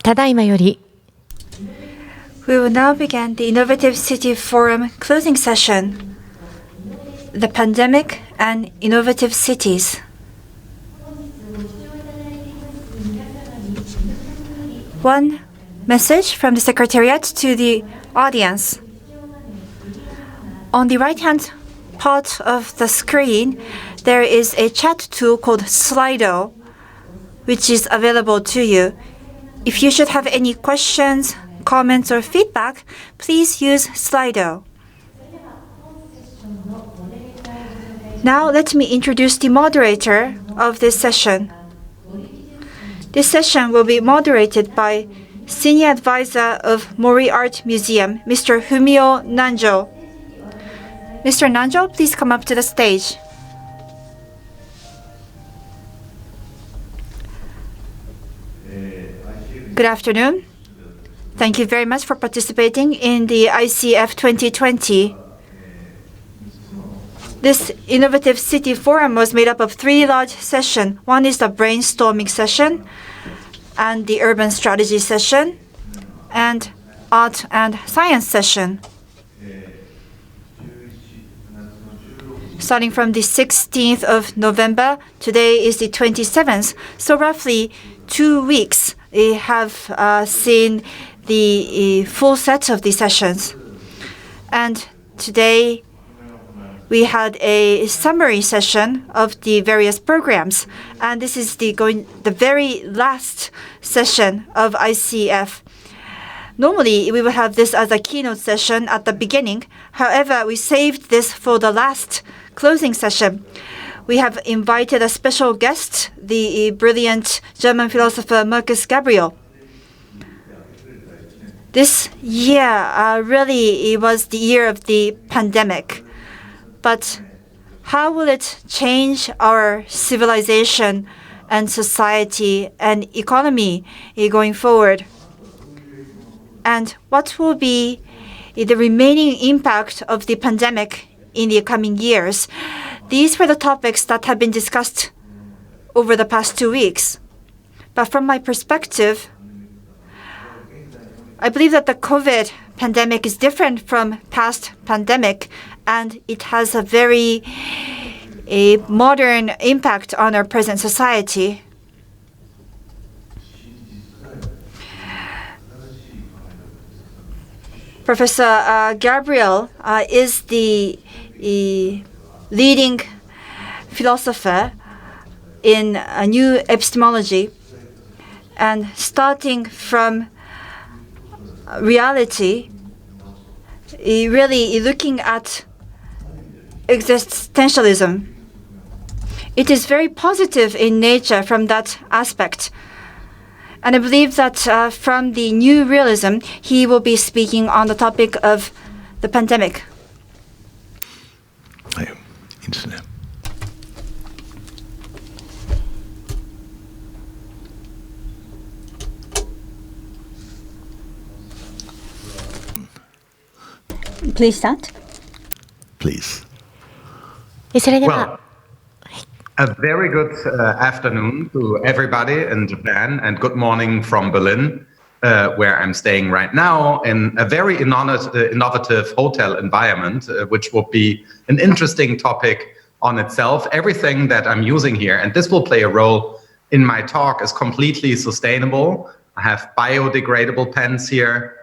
ただいまより We will now begin the Innovative City Forum closing session, The Pandemic and Innovative Cities. One message from the Secretariat to the audience. On the right-hand part of the screen, there is a chat tool called Slido, which is available to you. If you should have any questions, comments, or feedback, please use Slido. Now let me introduce the moderator of this session. This session will be moderated by Senior Advisor of Mori Art Museum, Mr. Fumio Nanjo. Mr. Nanjo, please come up to the stage. Good afternoon. Thank you very much for participating in the ICF2020. This Innovative City Forum was made up of 3 large sessions. One is the brainstorming session, and the urban strategy session, and art and science session. Starting from the 16th of November, today is the 27th, so roughly 2 weeks we have seen the full set of the sessions. And today we had a summary session of the various programs, and this is the very last session of ICF. Normally, we would have this as a keynote session at the beginning. However, we saved this for the last closing session. We have invited a special guest, the brilliant German philosopher Markus Gabriel. This year really it was the year of the pandemic. But how will it change our civilization and society and economy going forward? And what will be the remaining impact of the pandemic in the coming years? These were the topics that have been discussed over the past 2 weeks. But from my perspective, I believe that the COVID pandemic is different from past pandemic, and it has a very modern impact on our present society. Professor Gabriel is the leading philosopher in a new epistemology, and starting from reality, really looking at existentialism. It is very positive in nature from that aspect. And I believe that from the new realism, he will be speaking on the topic of the pandemic. Please start. Please. Well, a very good afternoon to everybody in Japan, and good morning from Berlin, where I'm staying right now in a very innovative hotel environment, which will be an interesting topic on itself. Everything that I'm using here, and this will play a role in my talk, is completely sustainable. I have biodegradable pens here,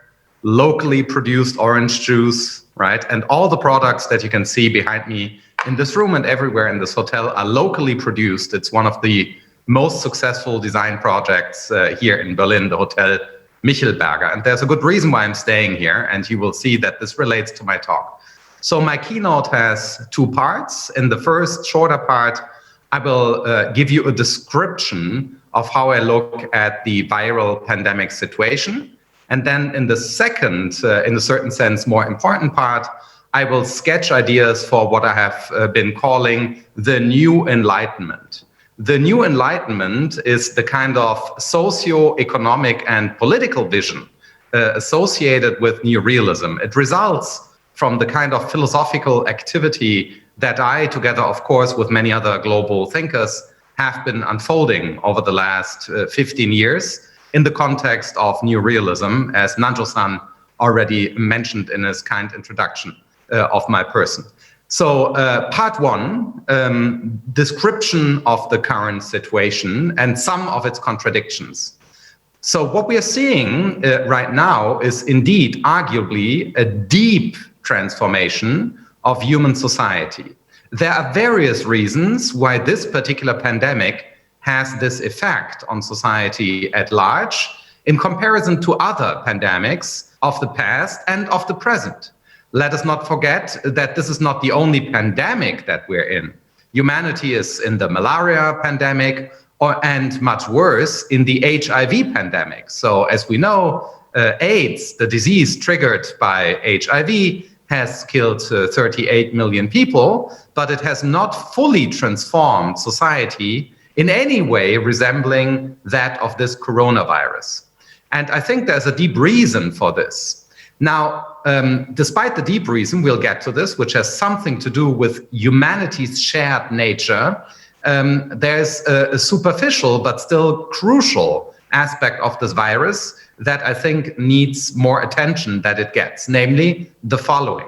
locally produced orange juice, right? And all the products that you can see behind me in this room and everywhere in this hotel are locally produced. It's one of the most successful design projects here in Berlin, the Hotel Michelberger. And there's a good reason why I'm staying here, and you will see that this relates to my talk. So my keynote has 2 parts. In the first shorter part, I will give you a description of how I look at the viral pandemic situation. And then in the second, in a certain sense, more important part, I will sketch ideas for what I have been calling the New Enlightenment. The New Enlightenment is the kind of socio-economic and political vision associated with New Realism. It results from the kind of philosophical activity that I, together, of course, with many other global thinkers, have been unfolding over the last 15 years. in the context of new realism, as Nanjo-san already mentioned in his kind introduction of my person. So part one, description of the current situation and some of its contradictions. So what we are seeing right now is indeed arguably a deep transformation of human society. There are various reasons why this particular pandemic has this effect on society at large in comparison to other pandemics of the past and of the present. Let us not forget that this is not the only pandemic that we're in. Humanity is in the malaria pandemic, and much worse, in the HIV pandemic. So as we know, AIDS, the disease triggered by HIV, has killed 38 million people, but it has not fully transformed society in any way resembling that of this coronavirus. And I think there's a deep reason for this. Now, despite the deep reason, we'll get to this, which has something to do with humanity's shared nature, there's a superficial but still crucial aspect of this virus that I think needs more attention that it gets, namely the following.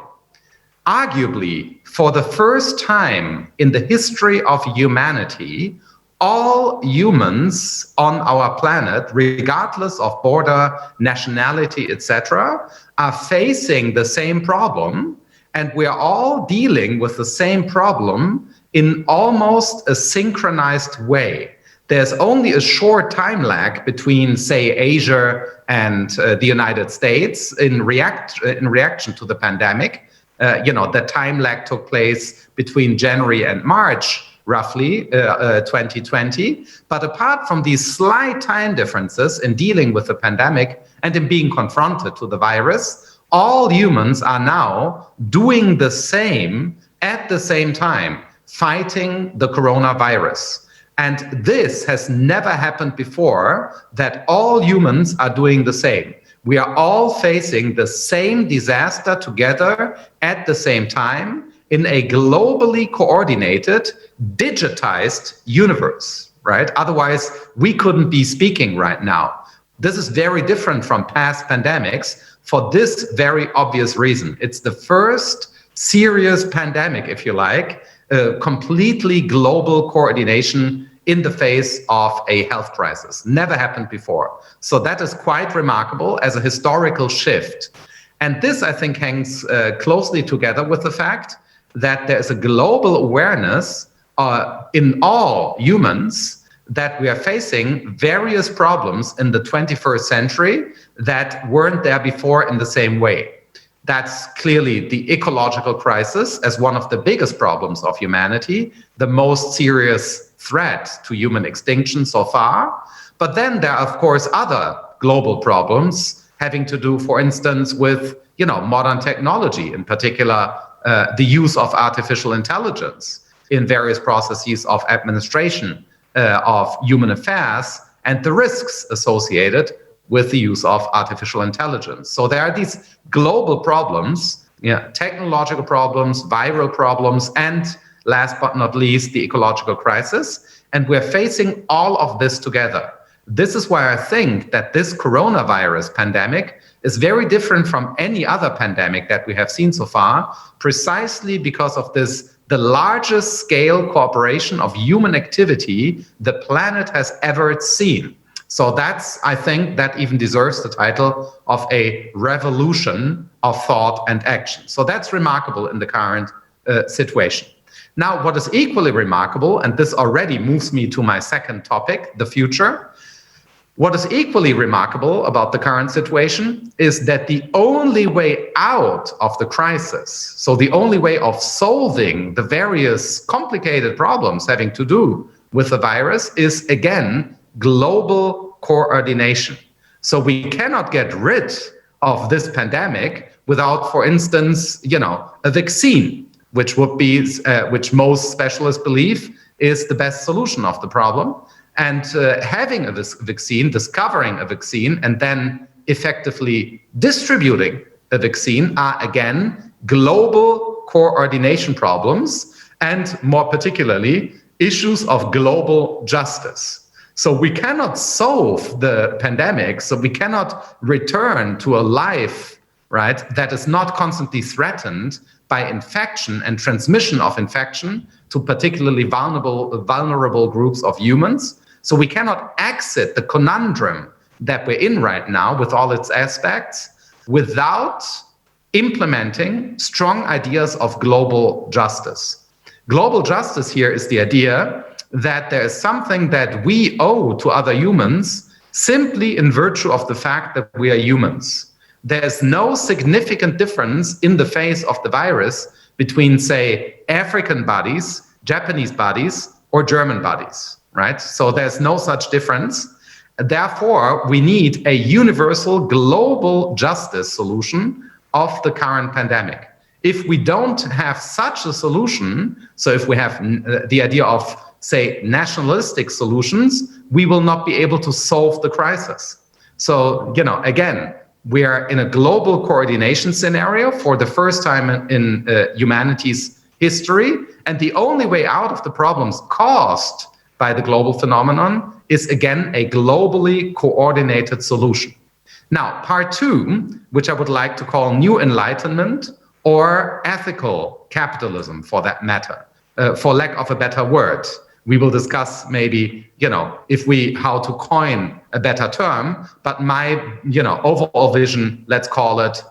Arguably, for the first time in the history of humanity, all humans on our planet, regardless of border, nationality, etc., are facing the same problem, and we are all dealing with the same problem in almost a synchronized way. There's only a short time lag between, say, Asia and the United States in reaction to the pandemic. The time lag took place between January and March, roughly 2020. But apart from these slight time differences in dealing with the pandemic and in being confronted to the virus, all humans are now doing the same at the same time, fighting the coronavirus. And this has never happened before, that all humans are doing the same. We are all facing the same disaster together at the same time in a globally coordinated, digitized universe, right? Otherwise, we couldn't be speaking right now. This is very different from past pandemics for this very obvious reason. It's the first serious pandemic, if you like, completely global coordination in the face of a health crisis. Never happened before. So that is quite remarkable as a historical shift. And this, I think, hangs closely together with the fact that there is a global awareness in all humans that we are facing various problems in the 21st century that weren't there before in the same way. That's clearly the ecological crisis as one of the biggest problems of humanity, the most serious threat to human extinction so far. But then there are, of course, other global problems having to do, for instance, with modern technology, in particular, the use of artificial intelligence in various processes of administration of human affairs and the risks associated with the use of artificial intelligence. So there are these global problems, technological problems, viral problems, and last but not least, the ecological crisis. And we're facing all of this together. This is why I think that this coronavirus pandemic is very different from any other pandemic that we have seen so far, precisely because of this, the largest scale cooperation of human activity the planet has ever seen. So that's, I think, that even deserves the title of a revolution of thought and action. So that's remarkable in the current situation. Now, what is equally remarkable, and this already moves me to my second topic, the future. What is equally remarkable about the current situation is that the only way out of the crisis, so the only way of solving the various complicated problems having to do with the virus, is again global coordination. So we cannot get rid of this pandemic without, for instance, a vaccine, which would be, which most specialists believe is the best solution of the problem. And having a vaccine, discovering a vaccine, and then effectively distributing a vaccine are, again, global coordination problems, and more particularly, issues of global justice. So we cannot solve the pandemic, so we cannot return to a life, right, that is not constantly threatened by infection and transmission of infection to particularly vulnerable groups of humans. So we cannot exit the conundrum that we're in right now with all its aspects without implementing strong ideas of global justice. Global justice here is the idea that there is something that we owe to other humans simply in virtue of the fact that we are humans. There's no significant difference in the face of the virus between, say, African bodies, Japanese bodies, or German bodies, right? So there's no such difference. Therefore, we need a universal global justice solution of the current pandemic. If we don't have such a solution, so if we have the idea of, say, nationalistic solutions, we will not be able to solve the crisis. So, again, we are in a global coordination scenario for the first time in humanity's history. And the only way out of the problems caused by the global phenomenon is, again, a globally coordinated solution. Now, part two, which I would like to call New Enlightenment or ethical capitalism, for that matter, for lack of a better word. We will discuss maybe, how to coin a better term, but my, overall vision, let's call it,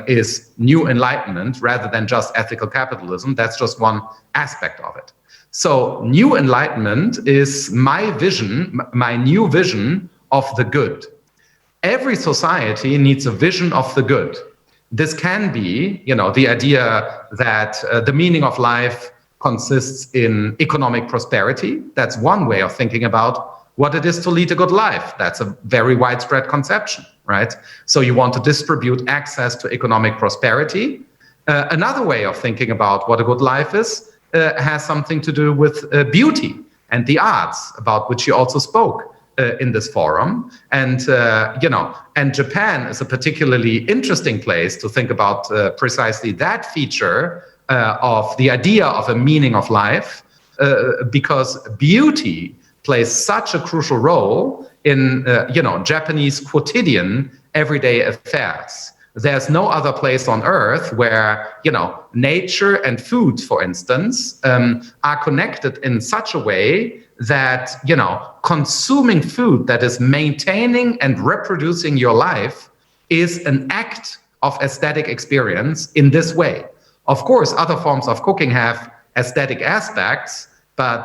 is New Enlightenment rather than just ethical capitalism. That's just one aspect of it. So New Enlightenment is my vision, my new vision of the good. Every society needs a vision of the good. This can be, the idea that the meaning of life consists in economic prosperity. That's one way of thinking about what it is to lead a good life. That's a very widespread conception, right? So you want to distribute access to economic prosperity. Another way of thinking about what a good life is has something to do with beauty and the arts, about which you also spoke in this forum. And, and Japan is a particularly interesting place to think about precisely that feature of the idea of a meaning of life, because beauty plays such a crucial role in, Japanese quotidian everyday affairs. There's no other place on earth where, nature and food, for instance, are connected in such a way that, consuming food that is maintaining and reproducing your life is an act of aesthetic experience in this way. Of course, other forms of cooking have aesthetic aspects, but,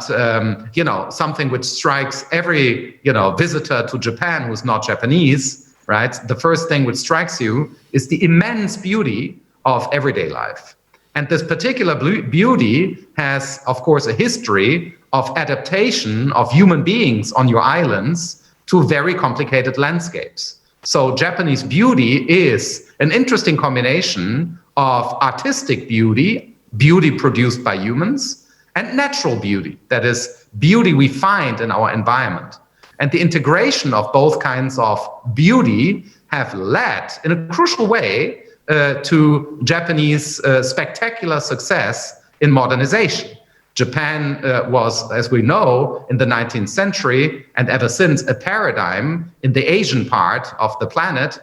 something which strikes every, visitor to Japan who's not Japanese, right? The first thing which strikes you is the immense beauty of everyday life. And this particular beauty has, of course, a history of adaptation of human beings on your islands to very complicated landscapes. So Japanese beauty is an interesting combination of artistic beauty, beauty produced by humans, and natural beauty, that is, beauty we find in our environment. And the integration of both kinds of beauty have led, in a crucial way, to Japanese spectacular success in modernization. Japan was, as we know, in the 19th century, and ever since, a paradigm in the Asian part of the planet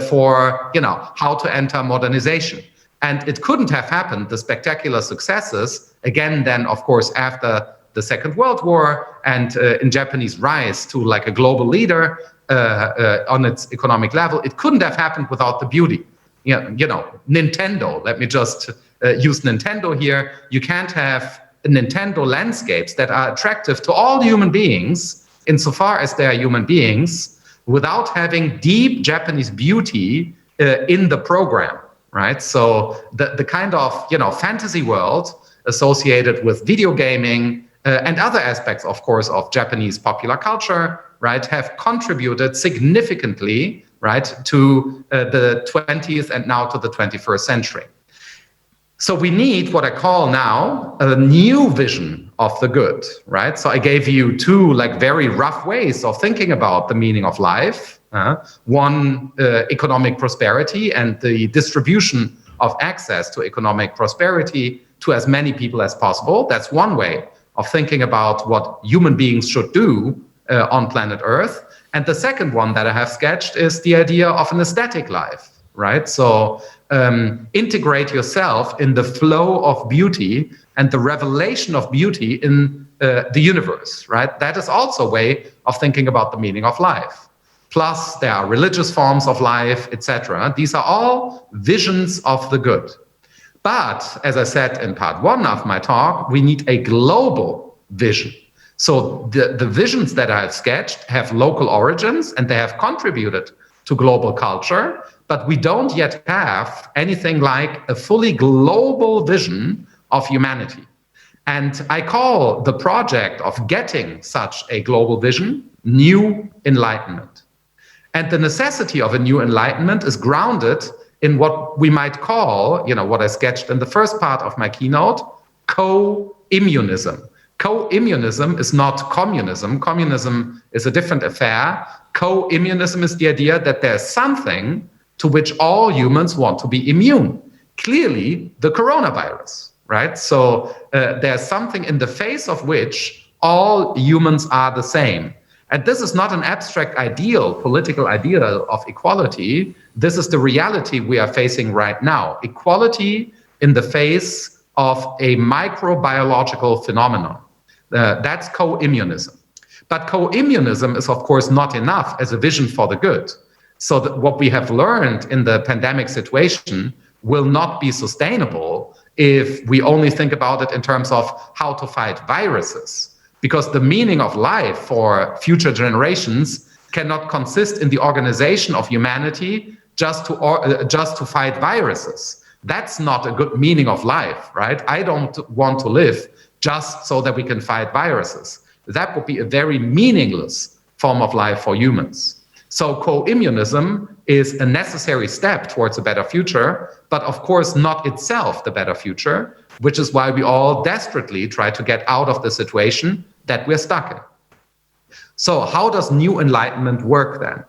for, how to enter modernization. And it couldn't have happened, the spectacular successes, again, then, of course, after the Second World War and in Japanese rise to like a global leader on its economic level, it couldn't have happened without the beauty. Nintendo, let me just use Nintendo here. You can't have Nintendo landscapes that are attractive to all human beings, insofar as they are human beings, without having deep Japanese beauty in the program, right? So the kind of, fantasy world associated with video gaming and other aspects, of course, of Japanese popular culture, right, have contributed significantly, right, to the 20th and now to the 21st century. So we need what I call now a new vision of the good, right? So I gave you two like very rough ways of thinking about the meaning of life. One, economic prosperity and the distribution of access to economic prosperity to as many people as possible. That's one way of thinking about what human beings should do on planet Earth. And the second one that I have sketched is the idea of an aesthetic life, right? So integrate yourself in the flow of beauty and the revelation of beauty in the universe, right? That is also a way of thinking about the meaning of life. Plus, there are religious forms of life, etc. These are all visions of the good. But, as I said in part one of my talk, we need a global vision. So the visions that I have sketched have local origins and they have contributed to global culture, but we don't yet have anything like a fully global vision of humanity. And I call the project of getting such a global vision New Enlightenment. And the necessity of a new enlightenment is grounded in what we might call, what I sketched in the first part of my keynote, co-immunism. Co-immunism is not communism. Communism is a different affair. Co-immunism is the idea that there's something to which all humans want to be immune. Clearly, the coronavirus, right? So there's something in the face of which all humans are the same. And this is not an abstract ideal, political ideal of equality. This is the reality we are facing right now. Equality in the face of a microbiological phenomenon. That's co-immunism. But co-immunism is, of course, not enough as a vision for the good. So that what we have learned in the pandemic situation will not be sustainable if we only think about it in terms of how to fight viruses. Because the meaning of life for future generations cannot consist in the organization of humanity just to fight viruses. That's not a good meaning of life, right? I don't want to live just so that we can fight viruses. That would be a very meaningless form of life for humans. So co-immunism is a necessary step towards a better future, but of course not itself the better future, which is why we all desperately try to get out of the situation that we're stuck in. So how does New Enlightenment work then?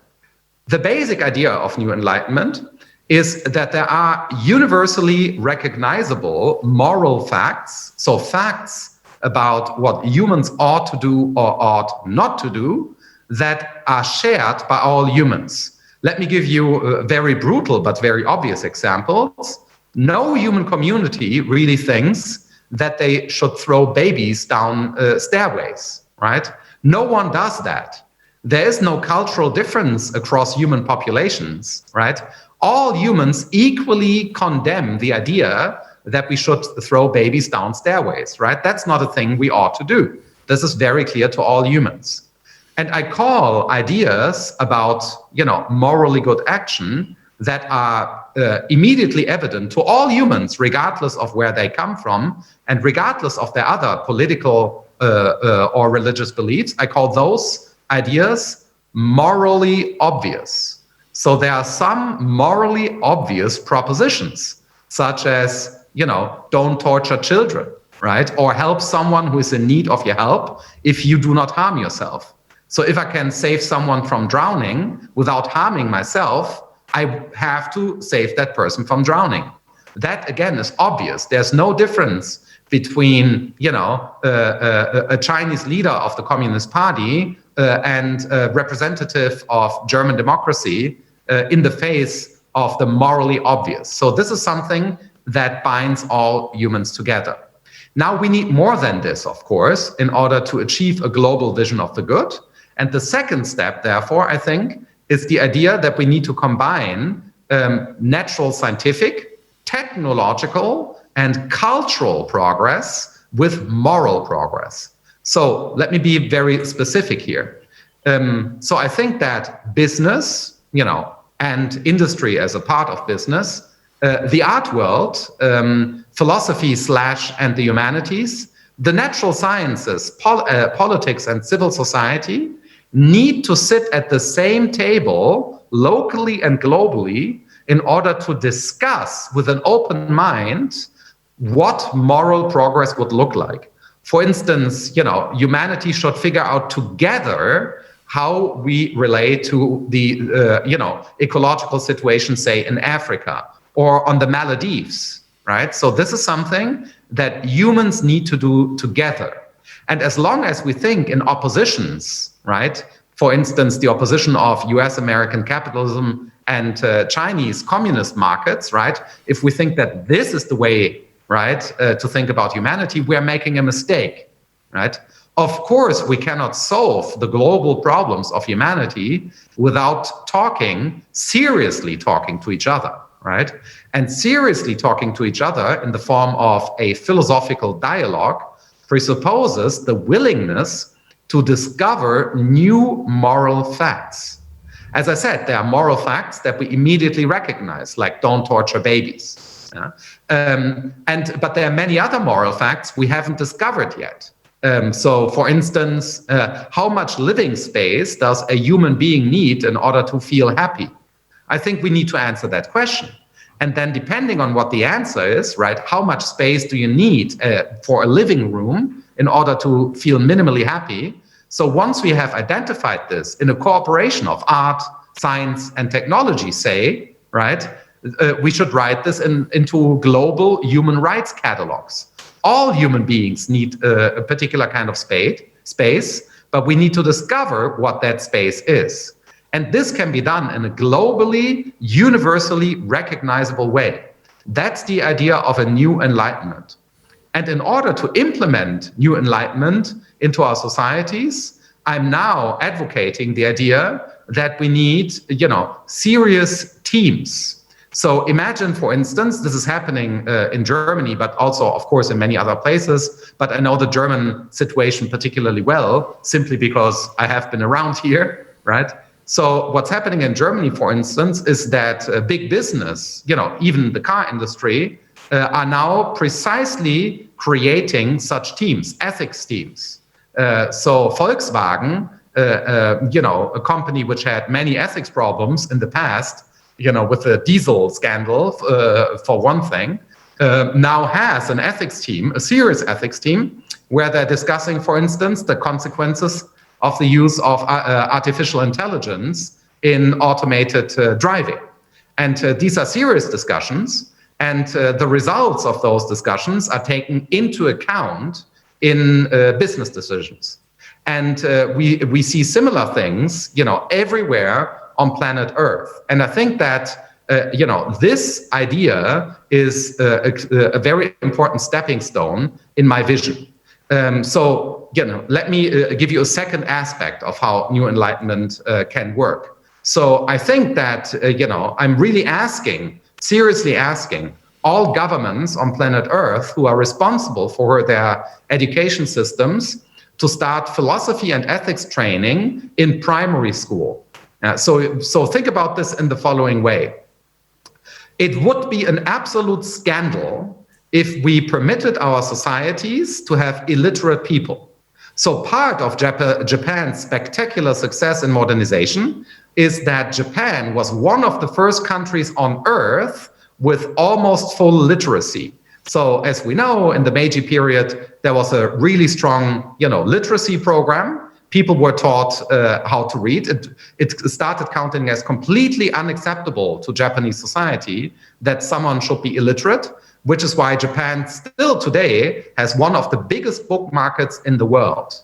The basic idea of New Enlightenment is that there are universally recognizable moral facts, so facts about what humans ought to do or ought not to do, that are shared by all humans. Let me give you very brutal but very obvious examples. No human community really thinks that they should throw babies down stairways, right? No one does that. There is no cultural difference across human populations, right? All humans equally condemn the idea that we should throw babies down stairways, right? That's not a thing we ought to do. This is very clear to all humans. And I call ideas about, morally good action that are immediately evident to all humans, regardless of where they come from and regardless of their other political or religious beliefs. I call those ideas morally obvious. So there are some morally obvious propositions, such as, don't torture children, right? Or help someone who is in need of your help if you do not harm yourself. So if I can save someone from drowning without harming myself, I have to save that person from drowning. That, again, is obvious. There's no difference between, a Chinese leader of the Communist Party and a representative of German democracy in the face of the morally obvious. So this is something that binds all humans together. Now we need more than this, of course, in order to achieve a global vision of the good. And the second step, therefore, I think, is the idea that we need to combine natural scientific, technological, and cultural progress with moral progress. So let me be very specific here. So I think that business, and industry as a part of business, the art world, philosophy / and the humanities, the natural sciences, politics and civil society need to sit at the same table locally and globally in order to discuss with an open mind what moral progress would look like. For instance, humanity should figure out together how we relate to the, ecological situation, say, in Africa or on the Maldives, right? So this is something that humans need to do together. And as long as we think in oppositions, right? For instance, the opposition of US American capitalism and Chinese communist markets, right? If we think that this is the way, right, to think about humanity, we're making a mistake, right? Of course, we cannot solve the global problems of humanity without seriously talking to each other, right? And seriously talking to each other in the form of a philosophical dialogue presupposes the willingness to discover new moral facts. As I said, there are moral facts that we immediately recognize, like don't torture babies. Yeah? But there are many other moral facts we haven't discovered yet. So, for instance, how much living space does a human being need in order to feel happy? I think we need to answer that question. And then depending on what the answer is, right, how much space do you need for a living room in order to feel minimally happy? So once we have identified this in a cooperation of art, science, and technology, say, right, we should write this into global human rights catalogs. All human beings need a particular kind of space, but we need to discover what that space is. And this can be done in a globally, universally recognizable way. That's the idea of a new enlightenment. And in order to implement new enlightenment into our societies, I'm now advocating the idea that we need, serious teams. So imagine, for instance, this is happening in Germany, but also, of course, in many other places. But I know the German situation particularly well, simply because I have been around here, right? So what's happening in Germany, for instance, is that big business, even the car industry, are now precisely creating such teams, ethics teams. So Volkswagen, a company which had many ethics problems in the past, with the diesel scandal, for one thing, now has an ethics team, a serious ethics team, where they're discussing, for instance, the consequences of the use of artificial intelligence in automated driving. And these are serious discussions, and the results of those discussions are taken into account in business decisions. And we see similar things, everywhere on planet Earth. And I think that, this idea is a very important stepping stone in my vision. Let me give you a second aspect of how New Enlightenment can work. So I think that, I'm really seriously asking all governments on planet Earth who are responsible for their education systems to start philosophy and ethics training in primary school. So think about this in the following way. It would be an absolute scandal if we permitted our societies to have illiterate people. So part of Japan's spectacular success in modernization is that Japan was one of the first countries on earth with almost full literacy. So as we know, in the Meiji period, there was a really strong, literacy program. People were taught how to read. It started counting as completely unacceptable to Japanese society that someone should be illiterate, which is why Japan still today has one of the biggest book markets in the world.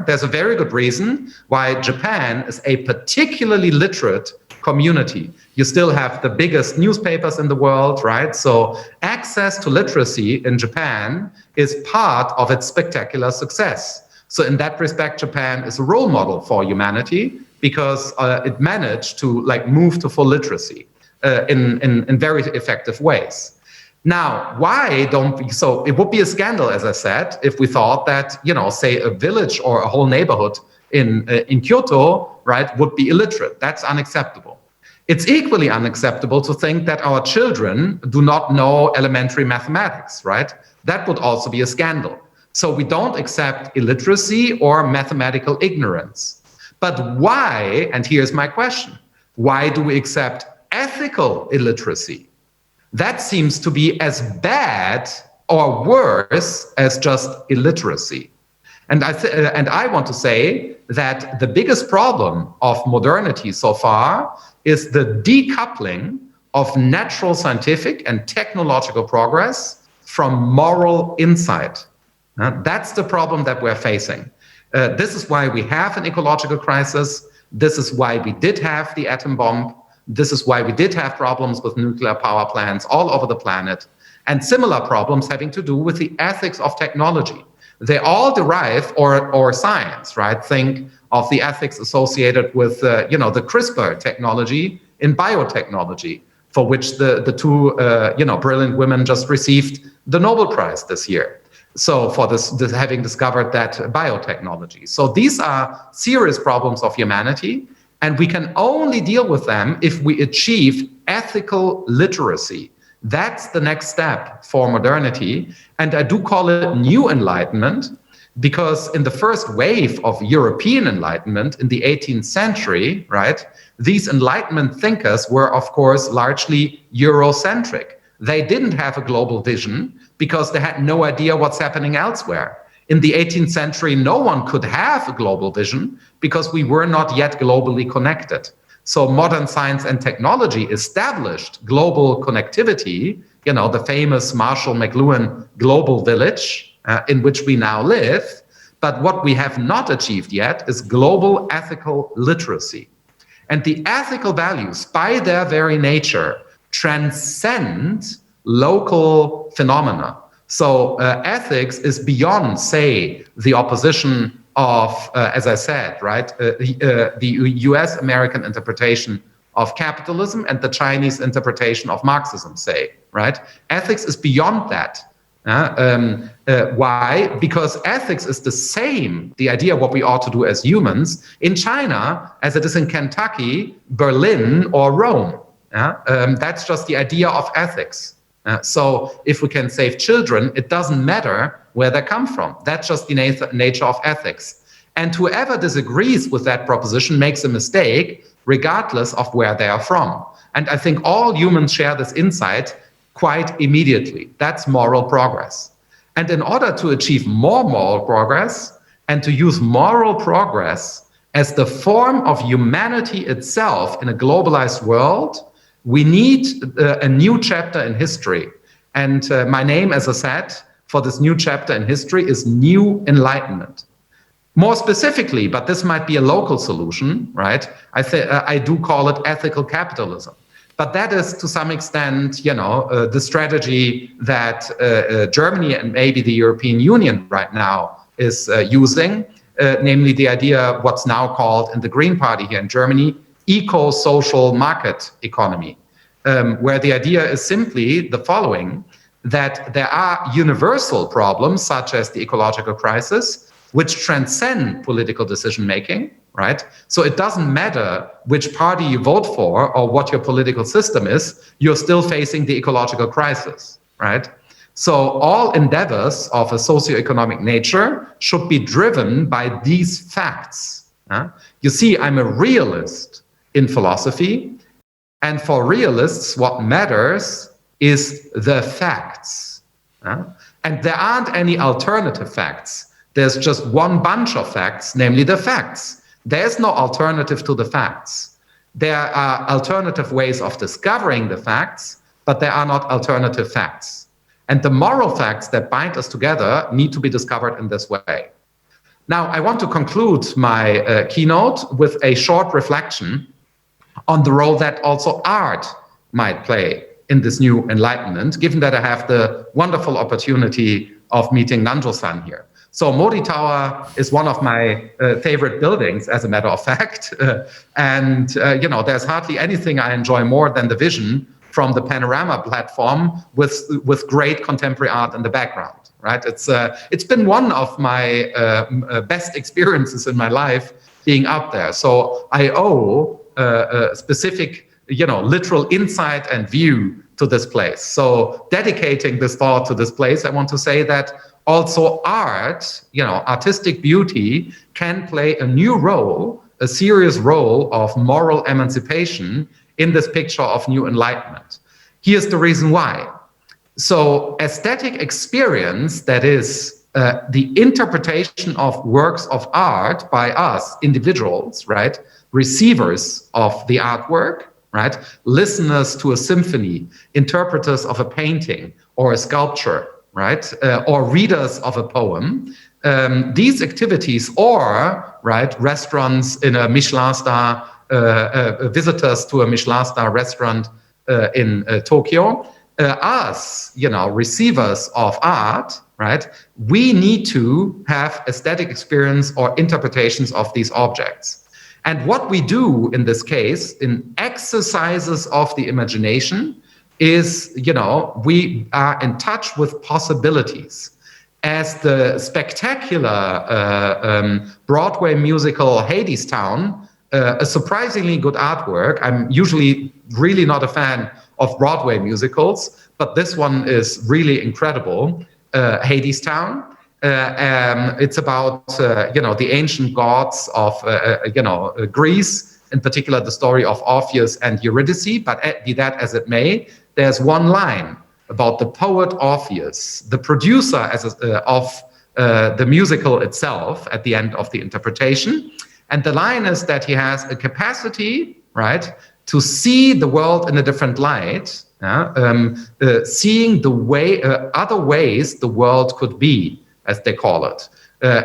There's a very good reason why Japan is a particularly literate community. You still have the biggest newspapers in the world, right? So access to literacy in Japan is part of its spectacular success. So in that respect, Japan is a role model for humanity because it managed to move to full literacy in very effective ways. Now, why don't we? So it would be a scandal, as I said, if we thought that, say a village or a whole neighborhood in Kyoto, right, would be illiterate. That's unacceptable. It's equally unacceptable to think that our children do not know elementary mathematics, right? That would also be a scandal. So we don't accept illiteracy or mathematical ignorance. But why, and here's my question, why do we accept ethical illiteracy? That seems to be as bad or worse as just illiteracy. And I want to say that the biggest problem of modernity so far is the decoupling of natural scientific and technological progress from moral insight. That's the problem that we're facing. This is why we have an ecological crisis. This is why we did have the atom bomb. This is why we did have problems with nuclear power plants all over the planet, and similar problems having to do with the ethics of technology. They all derive, or science, right? Think of the ethics associated with, the CRISPR technology in biotechnology, for which the two, brilliant women just received the Nobel Prize this year. So for this having discovered that biotechnology. So these are serious problems of humanity, and we can only deal with them if we achieve ethical literacy. That's the next step for modernity. And I do call it new enlightenment, because in the first wave of European enlightenment in the 18th century, right, these enlightenment thinkers were, of course, largely Eurocentric. They didn't have a global vision because they had no idea what's happening elsewhere. In the 18th century, no one could have a global vision because we were not yet globally connected. So modern science and technology established global connectivity, the famous Marshall McLuhan global village in which we now live. But what we have not achieved yet is global ethical literacy. And the ethical values, by their very nature, transcend local phenomena. So ethics is beyond, say, the opposition of, as I said, right, the US-American interpretation of capitalism and the Chinese interpretation of Marxism, say, right? Ethics is beyond that. Why? Because ethics is the same, the idea of what we ought to do as humans, in China as it is in Kentucky, Berlin, or Rome. That's just the idea of ethics. So if we can save children, it doesn't matter where they come from. That's just the nature of ethics. And whoever disagrees with that proposition makes a mistake, regardless of where they are from. And I think all humans share this insight quite immediately. That's moral progress. And in order to achieve more moral progress and to use moral progress as the form of humanity itself in a globalized world, we need a new chapter in history. And my name, as I said, for this new chapter in history is New Enlightenment. More specifically, but this might be a local solution, right? I do call it ethical capitalism. But that is, to some extent, the strategy that Germany and maybe the European Union right now is using, namely the idea of what's now called in the Green Party here in Germany, eco-social market economy, where the idea is simply the following, that there are universal problems such as the ecological crisis, which transcend political decision-making, right? So it doesn't matter which party you vote for or what your political system is, you're still facing the ecological crisis, right? So all endeavors of a socioeconomic nature should be driven by these facts. You see, I'm a realist in philosophy, and for realists, what matters is the facts. And there aren't any alternative facts. There's just one bunch of facts, namely the facts. There's no alternative to the facts. There are alternative ways of discovering the facts, but there are not alternative facts. And the moral facts that bind us together need to be discovered in this way. Now, I want to conclude my keynote with a short reflection on the role that also art might play in this new enlightenment, given that I have the wonderful opportunity of meeting Nanjo-san here. So Mori Tower is one of my favorite buildings, as a matter of fact. And there's hardly anything I enjoy more than the vision from the panorama platform with great contemporary art in the background, right? It's been one of my best experiences in my life being up there. So I owe a specific, literal insight and view to this place. So dedicating this thought to this place, I want to say that also art, artistic beauty can play a new role, a serious role of moral emancipation in this picture of new enlightenment. Here's the reason why. So aesthetic experience, that is the interpretation of works of art by us individuals, right? Receivers of the artwork, right? Listeners to a symphony, interpreters of a painting or a sculpture, right, or readers of a poem, these activities, or right, restaurants in a Michelin star, visitors to a Michelin star restaurant in Tokyo, us, receivers of art, right, we need to have aesthetic experience or interpretations of these objects. And what we do in this case, in exercises of the imagination, is, we are in touch with possibilities. As the spectacular Broadway musical Hadestown, a surprisingly good artwork. I'm usually really not a fan of Broadway musicals, but this one is really incredible. Hadestown. It's about the ancient gods of Greece, in particular the story of Orpheus and Eurydice. But be that as it may, there's one line about the poet Orpheus, the producer of the musical itself at the end of the interpretation. And the line is that he has a capacity, right, to see the world in a different light, seeing the way, other ways the world could be, as they call it.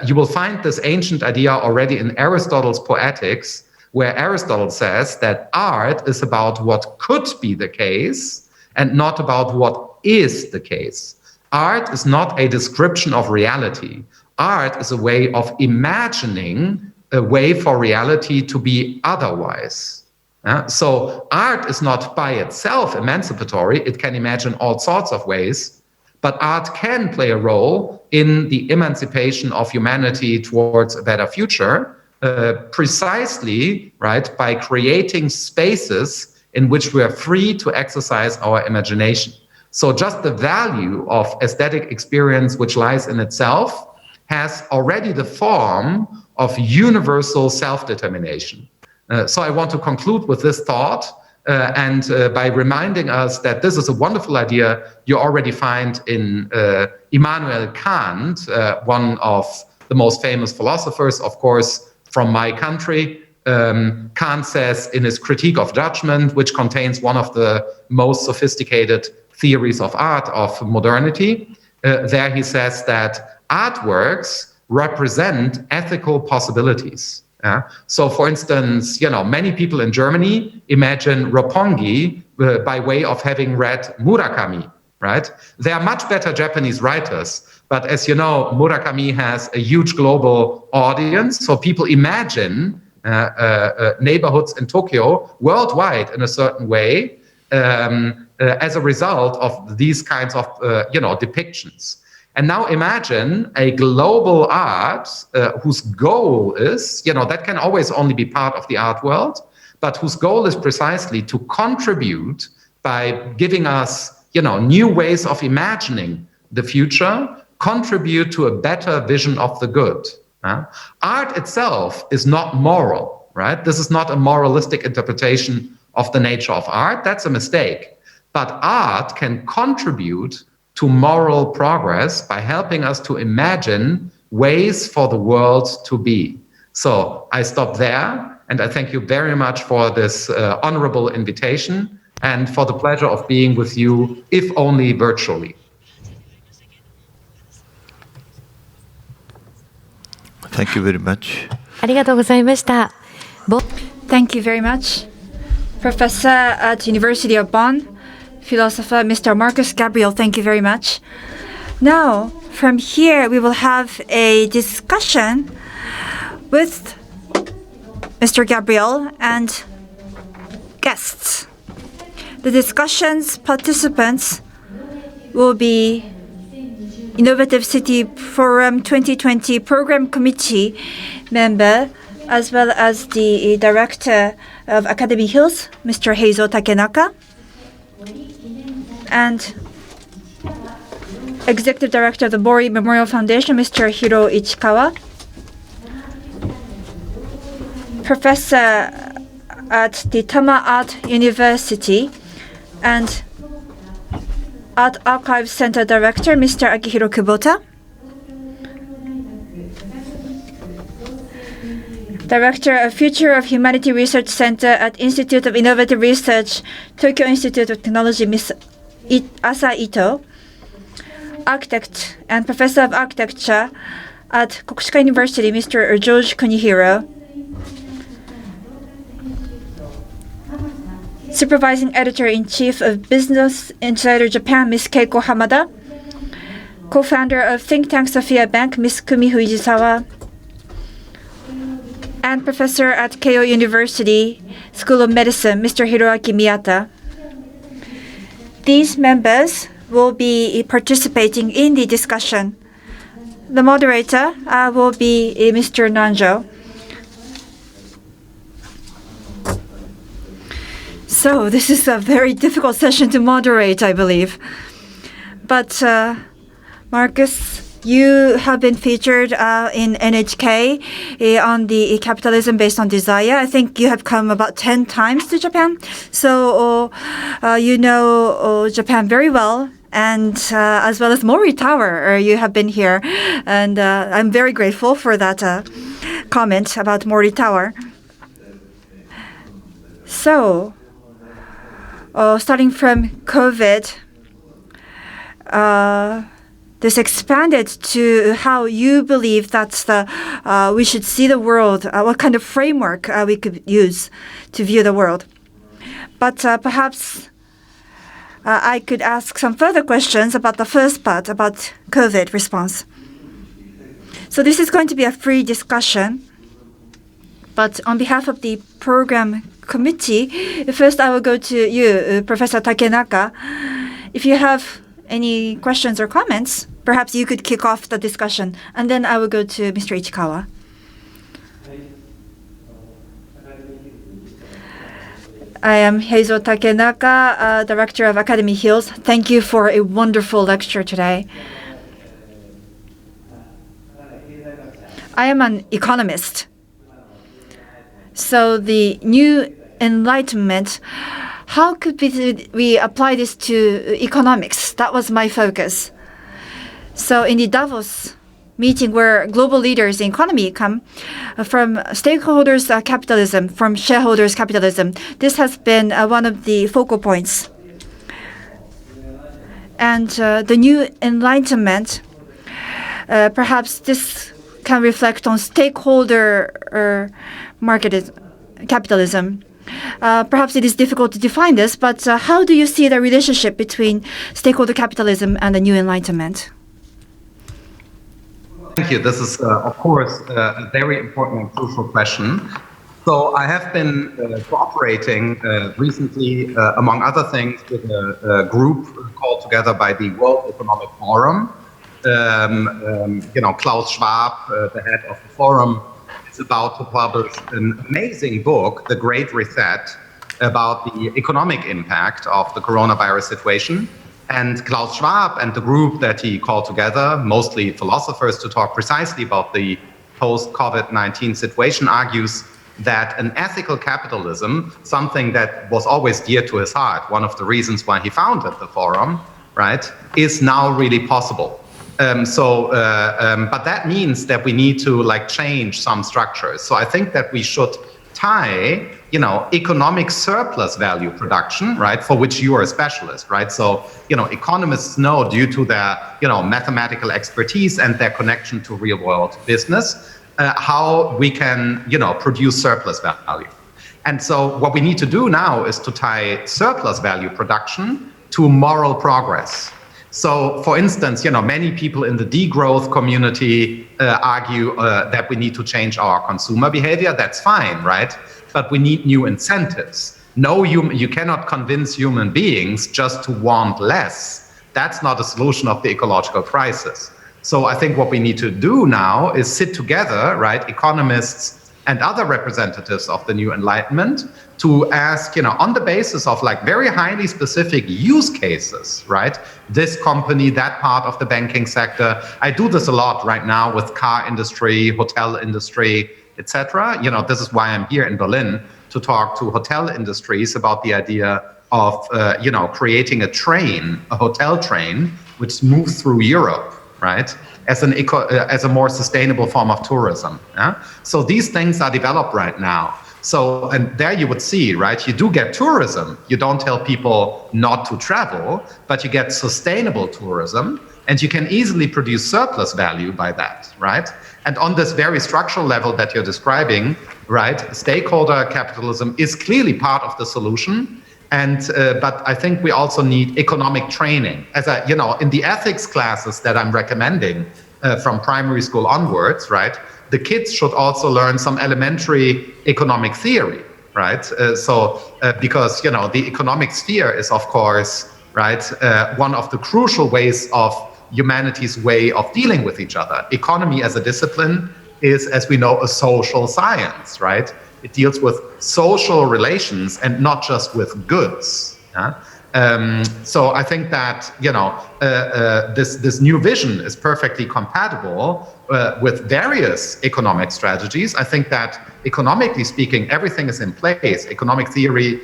You will find this ancient idea already in Aristotle's Poetics, where Aristotle says that art is about what could be the case and not about what is the case. Art is not a description of reality. Art is a way of imagining a way for reality to be otherwise. So art is not by itself emancipatory. It can imagine all sorts of ways, but art can play a role in the emancipation of humanity towards a better future, precisely, right, by creating spaces in which we are free to exercise our imagination. So just the value of aesthetic experience, which lies in itself, has already the form of universal self-determination. So I want to conclude with this thought and by reminding us that this is a wonderful idea you already find in Immanuel Kant, one of the most famous philosophers, of course, from my country. Kant says in his Critique of Judgment, which contains one of the most sophisticated theories of art of modernity, there he says that artworks represent ethical possibilities. So, for instance, many people in Germany imagine Roppongi by way of having read Murakami, right? They are much better Japanese writers, but as you know, Murakami has a huge global audience, so people imagine neighborhoods in Tokyo worldwide in a certain way as a result of these kinds of depictions. And now imagine a global art whose goal is, that can always only be part of the art world, but whose goal is precisely to contribute by giving us, new ways of imagining the future, contribute to a better vision of the good. Art itself is not moral, right? This is not a moralistic interpretation of the nature of art. That's a mistake. But art can contribute to moral progress by helping us to imagine ways for the world to be. So I stop there, and I thank you very much for this honorable invitation and for the pleasure of being with you, if only virtually. Thank you very much. ありがとうございました。Thank you very much. Professor at University of Bonn, Philosopher Mr. Markus Gabriel, thank you very much. Now, from here, we will have a discussion with Mr. Gabriel and guests. The discussion's participants will be Innovative City Forum 2020 Program Committee member, as well as the Director of Academy Hills, Mr. Heizo Takenaka, and Executive Director of the Mori Memorial Foundation, Mr. Hiroo Ichikawa, Professor at the Tama Art University and Art Archives Center Director, Mr. Akihiro Kubota, Director of Future of Humanity Research Center at Institute of Innovative Research, Tokyo Institute of Technology, Ms. Asa Ito, architect and professor of architecture at Kokushikan University, Mr. George Kunihiro. Supervising editor-in-chief of Business Insider Japan, Ms. Keiko Hamada. Co-founder of think tank SophiaBank, Ms. Kumi Fujisawa. And professor at Keio University School of Medicine, Mr. Hiroaki Miyata. These members will be participating in the discussion. The moderator will be Mr. Nanjo. So this is a very difficult session to moderate, I believe. But Markus, you have been featured in NHK on the capitalism based on desire. I think you have come about 10 times to Japan. So you know Japan very well. And as well as Mori Tower, you have been here. And I'm very grateful for that comment about Mori Tower. So, starting from COVID, this expanded to how you believe that's we should see the world, what kind of framework we could use to view the world. But perhaps I could ask some further questions about the first part, about COVID response. So this is going to be a free discussion. But on behalf of the program committee, first I will go to you, Professor Takenaka. If you have any questions or comments, perhaps you could kick off the discussion, and then I will go to Mr. Ichikawa. I am Heizo Takenaka, Director of Academy Hills. Thank you for a wonderful lecture today. I am an economist. So the new enlightenment, how could we apply this to economics? That was my focus. So in the Davos meeting where global leaders in economy come from stakeholders capitalism, from shareholders capitalism, this has been one of the focal points. And the new enlightenment, perhaps this can reflect on stakeholder market capitalism. Perhaps it is difficult to define this, but how do you see the relationship between stakeholder capitalism and the new enlightenment? Thank you. This is, of course, a very important and crucial question. So I have been cooperating recently, among other things, with a group called together by the World Economic Forum. Klaus Schwab, the head of the forum, is about to publish an amazing book, The Great Reset, about the economic impact of the coronavirus situation. And Klaus Schwab and the group that he called together, mostly philosophers, to talk precisely about the post-COVID-19 situation, argues that an ethical capitalism, something that was always dear to his heart, one of the reasons why he founded the forum, right, is now really possible. But that means that we need to change some structures. So I think that we should tie, economic surplus value production, right, for which you are a specialist, right? So, economists know, due to their, mathematical expertise and their connection to real world business, how we can, produce surplus value. And so what we need to do now is to tie surplus value production to moral progress. So, for instance, many people in the degrowth community argue that we need to change our consumer behavior. That's fine, right? But we need new incentives. No, you cannot convince human beings just to want less. That's not a solution of the ecological crisis. So I think what we need to do now is sit together, right, economists and other representatives of the new enlightenment, to ask, on the basis of very highly specific use cases, right? This company, that part of the banking sector. I do this a lot right now with car industry, hotel industry, etc. This is why I'm here in Berlin to talk to hotel industries about the idea of, creating a hotel train, which moves through Europe, right? As a more sustainable form of tourism. Yeah? So these things are developed right now. So, and there you would see, right, you do get tourism. You don't tell people not to travel, but you get sustainable tourism, and you can easily produce surplus value by that, right? And on this very structural level that you're describing, right, stakeholder capitalism is clearly part of the solution. And but I think we also need economic training. As I, in the ethics classes that I'm recommending from primary school onwards, right, the kids should also learn some elementary economic theory, right? Because the economic sphere is, of course, right, one of the crucial ways of humanity's way of dealing with each other. Economy as a discipline is, as we know, a social science, right? It deals with social relations and not just with goods. So I think that this new vision is perfectly compatible with various economic strategies. I think that economically speaking, everything is in place. Economic theory,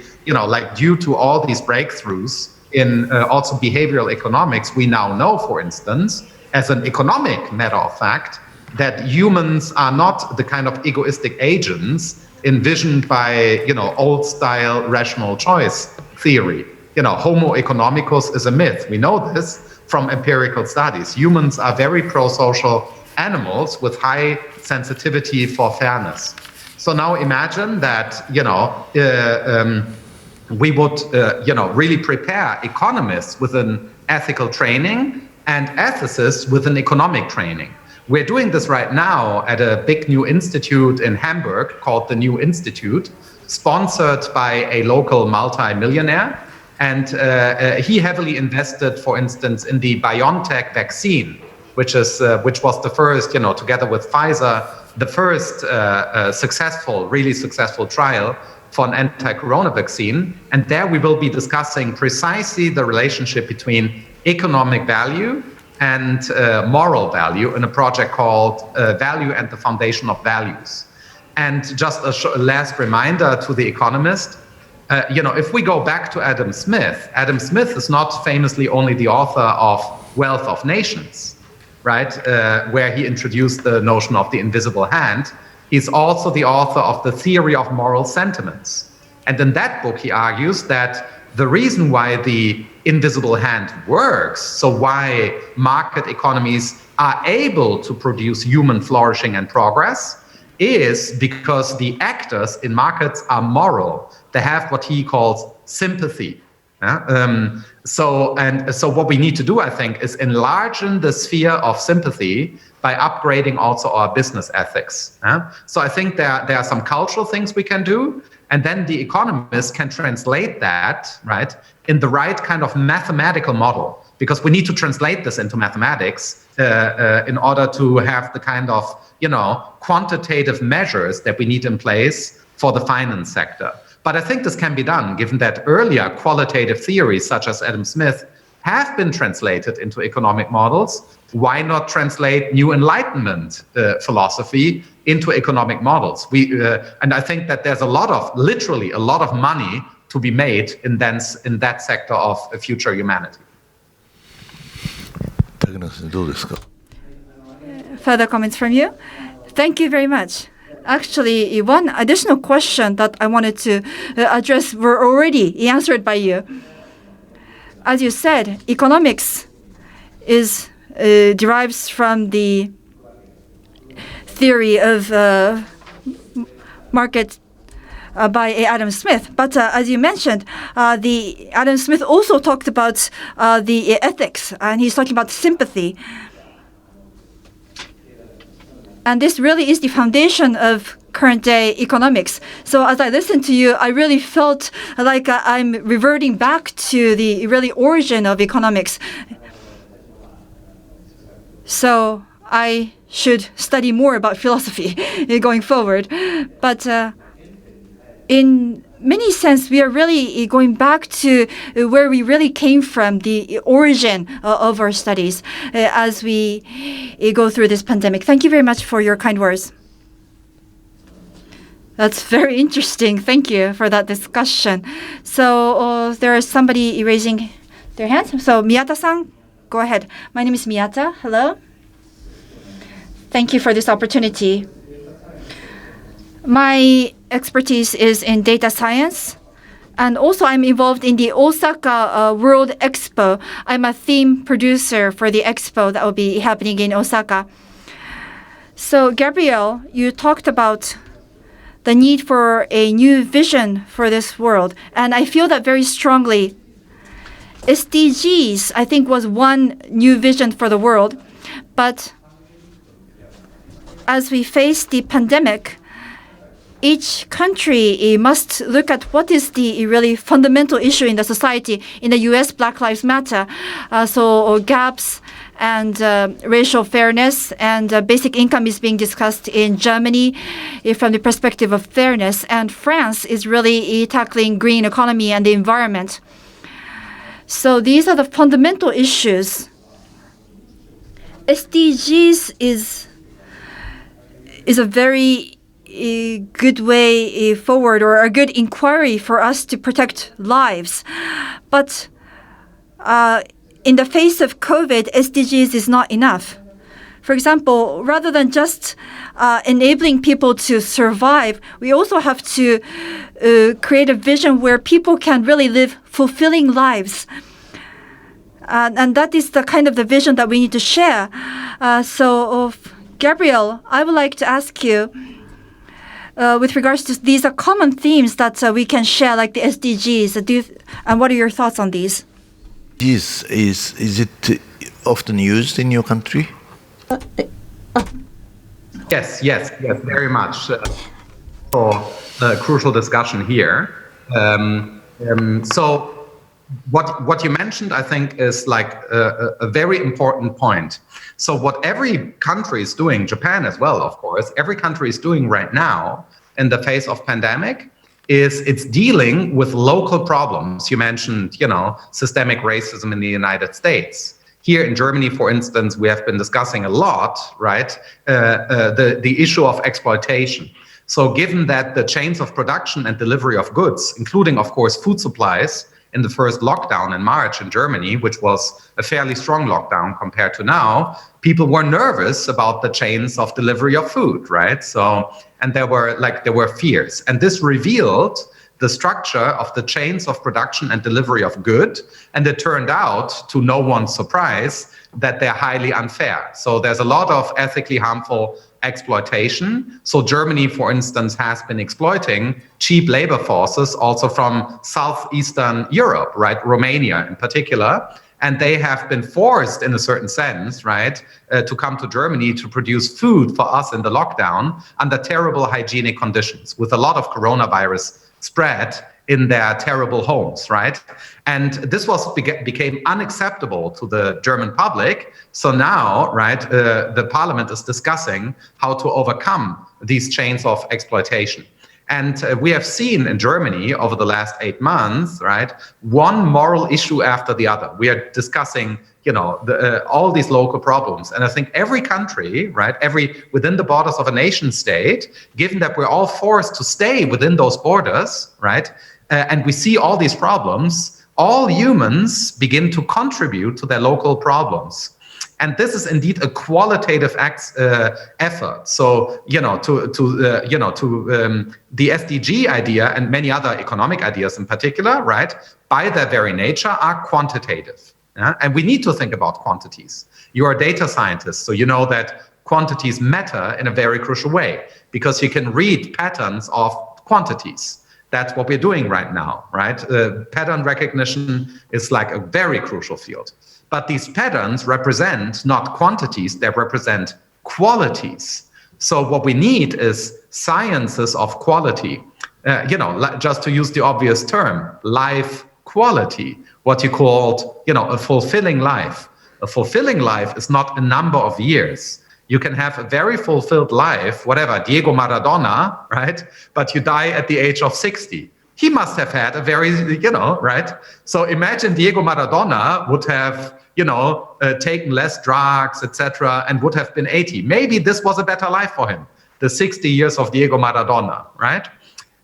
due to all these breakthroughs in also behavioral economics, we now know, for instance, as an economic matter of fact, that humans are not the kind of egoistic agents envisioned by, old style rational choice theory. Homo economicus is a myth. We know this from empirical studies. Humans are very pro-social animals with high sensitivity for fairness. So now imagine that, we would, really prepare economists with an ethical training and ethicists with an economic training. We're doing this right now at a big new institute in Hamburg called the New Institute, sponsored by a local multi-millionaire. And he heavily invested, for instance, in the BioNTech vaccine, which was the first, together with Pfizer, the first really successful trial for an anti-corona vaccine. And there we will be discussing precisely the relationship between economic value and moral value in a project called Value and the Foundation of Values. And just a last reminder to the economist, if we go back to Adam Smith is not famously only the author of Wealth of Nations, right, where he introduced the notion of the invisible hand. He's also the author of the Theory of Moral Sentiments. And in that book, he argues that the reason why the invisible hand works, so why market economies are able to produce human flourishing and progress, is because the actors in markets are moral. They have what he calls sympathy. So what we need to do, I think, is enlarge the sphere of sympathy by upgrading also our business ethics. So I think there are some cultural things we can do, and then the economists can translate that, right, in the right kind of mathematical model, because we need to translate this into mathematics in order to have the kind of, quantitative measures that we need in place for the finance sector. But I think this can be done, given that earlier qualitative theories, such as Adam Smith, have been translated into economic models. Why not translate New Enlightenment philosophy into economic models? And I think that there's literally a lot of money to be made in that sector of future humanity. Further comments from you? Thank you very much. Actually, one additional question that I wanted to address were already answered by you. As you said, economics derives from the theory of market by Adam Smith. But as you mentioned, the Adam Smith also talked about the ethics, and he's talking about sympathy. And this really is the foundation of current-day economics. So as I listened to you, I really felt like I'm reverting back to the really origin of economics. So I should study more about philosophy going forward. But in many sense, we are really going back to where we really came from, the origin of our studies as we go through this pandemic. Thank you very much for your kind words. That's very interesting. Thank you for that discussion. So there is somebody raising their hands. So Miyata-san, go ahead. My name is Miyata. Hello. Thank you for this opportunity. My expertise is in data science. And also, I'm involved in the Osaka World Expo. I'm a theme producer for the expo that will be happening in Osaka. So, Gabriel, you talked about the need for a new vision for this world. And I feel that very strongly. SDGs, I think, was one new vision for the world. But as we face the pandemic, each country must look at what is the really fundamental issue in the society. In the US, Black Lives Matter. So gaps and racial fairness and basic income is being discussed in Germany from the perspective of fairness. And France is really tackling green economy and the environment. So these are the fundamental issues. SDGs is a very good way forward, or a good inquiry for us to protect lives. But in the face of COVID, SDGs is not enough. For example, rather than just enabling people to survive, we also have to create a vision where people can really live fulfilling lives. And that is the kind of the vision that we need to share. Gabriel, I would like to ask you, with regards to these are common themes that we can share, like the SDGs. And what are your thoughts on these? Is it often used in your country? Yes, very much. Crucial discussion here. So what you mentioned, I think, is like a very important point. So what every country is doing, Japan as well, of course, every country is doing right now in the face of pandemic is it's dealing with local problems. You mentioned, systemic racism in the United States. Here in Germany, for instance, we have been discussing a lot, right, the issue of exploitation. So given that the chains of production and delivery of goods, including, of course, food supplies, in the first lockdown in March in Germany, which was a fairly strong lockdown compared to now, people were nervous about the chains of delivery of food, right? So, and there were fears. And this revealed the structure of the chains of production and delivery of good. And it turned out, to no one's surprise, that they're highly unfair. So there's a lot of ethically harmful exploitation. So Germany, for instance, has been exploiting cheap labor forces also from Southeastern Europe, right? Romania in particular. And they have been forced, in a certain sense, right, to come to Germany to produce food for us in the lockdown under terrible hygienic conditions with a lot of coronavirus spread in their terrible homes, right? And this became unacceptable to the German public. So now, right, the parliament is discussing how to overcome these chains of exploitation. And we have seen in Germany over the last 8 months, right, one moral issue after the other. We are discussing, all these local problems. And I think every country, right, within the borders of a nation state, given that we're all forced to stay within those borders, right, and we see all these problems, all humans begin to contribute to their local problems. And this is indeed a qualitative effort. So, the SDG idea and many other economic ideas in particular, right, by their very nature are quantitative. Yeah? And we need to think about quantities. You are a data scientist, so you know that quantities matter in a very crucial way because you can read patterns of quantities. That's what we're doing right now, right? Pattern recognition is like a very crucial field. But these patterns represent not quantities, they represent qualities. So what we need is sciences of quality. Just to use the obvious term, life quality, what you called, a fulfilling life. A fulfilling life is not a number of years. You can have a very fulfilled life, whatever, Diego Maradona, right? But you die at the age of 60. He must have had a very, right? So imagine Diego Maradona would have, taken less drugs, etc., and would have been 80. Maybe this was a better life for him, the 60 years of Diego Maradona, right?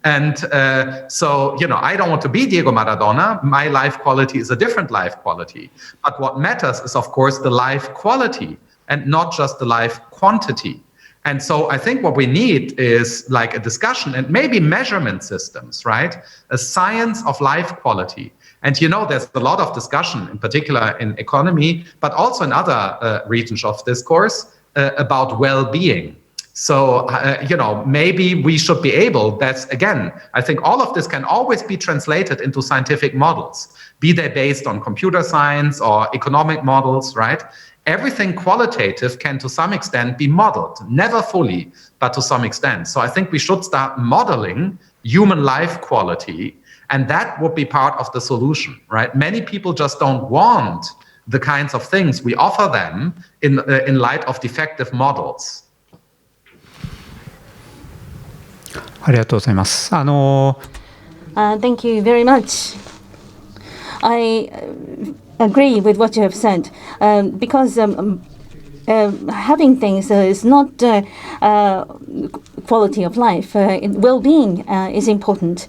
And I don't want to be Diego Maradona. My life quality is a different life quality. But what matters is, of course, the life quality and not just the life quantity. And so I think what we need is like a discussion and maybe measurement systems, right? A science of life quality. And there's a lot of discussion, in particular in economy, but also in other regions of discourse about well-being. So, maybe we should be able, that's again, I think all of this can always be translated into scientific models, be they based on computer science or economic models, right? Everything qualitative can to some extent be modeled, never fully, but to some extent. So I think we should start modeling human life quality, and that would be part of the solution, right? Many people just don't want the kinds of things we offer them in light of defective models. ありがとうございます。Thank you very much. I agree with what you have said, because having things is not quality of life. Well-being is important.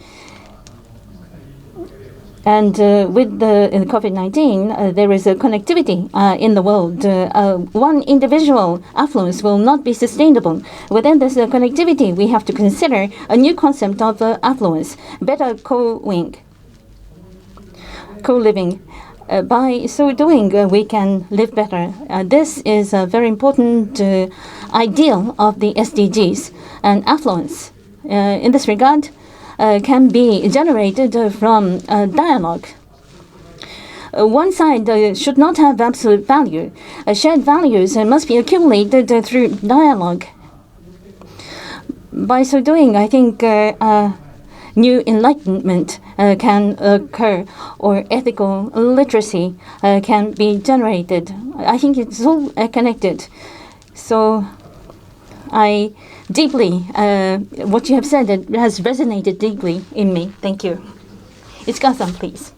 And with the COVID-19, there is a connectivity in the world. One individual affluence will not be sustainable. Within this connectivity, we have to consider a new concept of affluence, better co-living. By so doing, we can live better. This is a very important ideal of the SDGs. And affluence, in this regard, can be generated from dialogue. One side should not have absolute value. Shared values must be accumulated through dialogue. By so doing, I think new enlightenment can occur, or ethical literacy can be generated. I think it's all connected. So I deeply, what you have said, it has resonated deeply in me. Thank you. Ichikawa-san, please.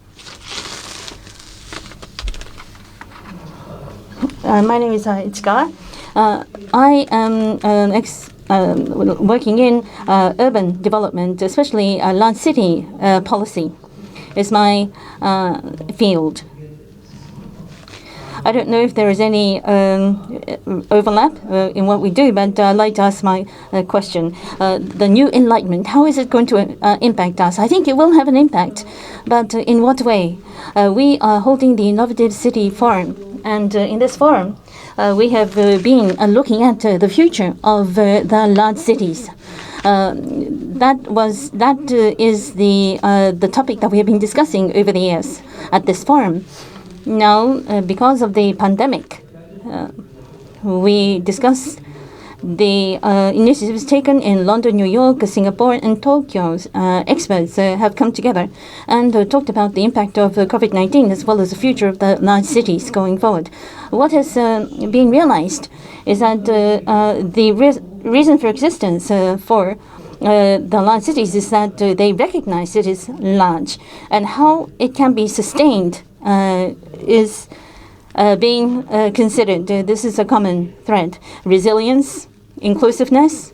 My name is Ichikawa. I am working in urban development, especially large city policy is my field. I don't know if there is any overlap in what we do, but I'd like to ask my question. The new enlightenment, how is it going to impact us? I think it will have an impact, but in what way? We are holding the Innovative City Forum, and in this forum, we have been looking at the future of the large cities. That is the topic that we have been discussing over the years at this forum. Now, because of the pandemic, we discussed the initiatives taken in London, New York, Singapore, and Tokyo. Experts have come together and talked about the impact of COVID-19 as well as the future of the large cities going forward. What has been realized is that the reason for existence for the large cities is that they recognize it is large, and how it can be sustained is being considered. This is a common thread. Resilience, inclusiveness,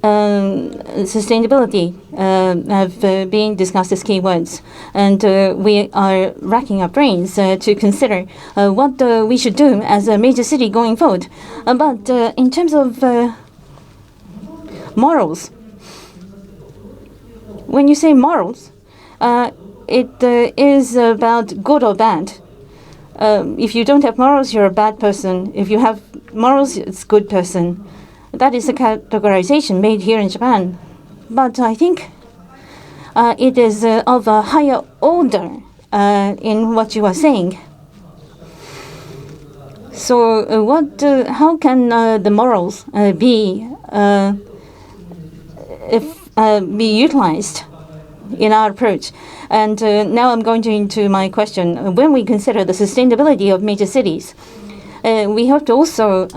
sustainability have been discussed as key words. And we are racking our brains to consider what we should do as a major city going forward. But in terms of morals, when you say morals, it is about good or bad. If you don't have morals, you're a bad person. If you have morals, it's a good person. That is a categorization made here in Japan. But I think it is of a higher order in what you are saying. So how can the morals be utilized in our approach? And now I'm going into my question. When we consider the sustainability of major cities, we have to also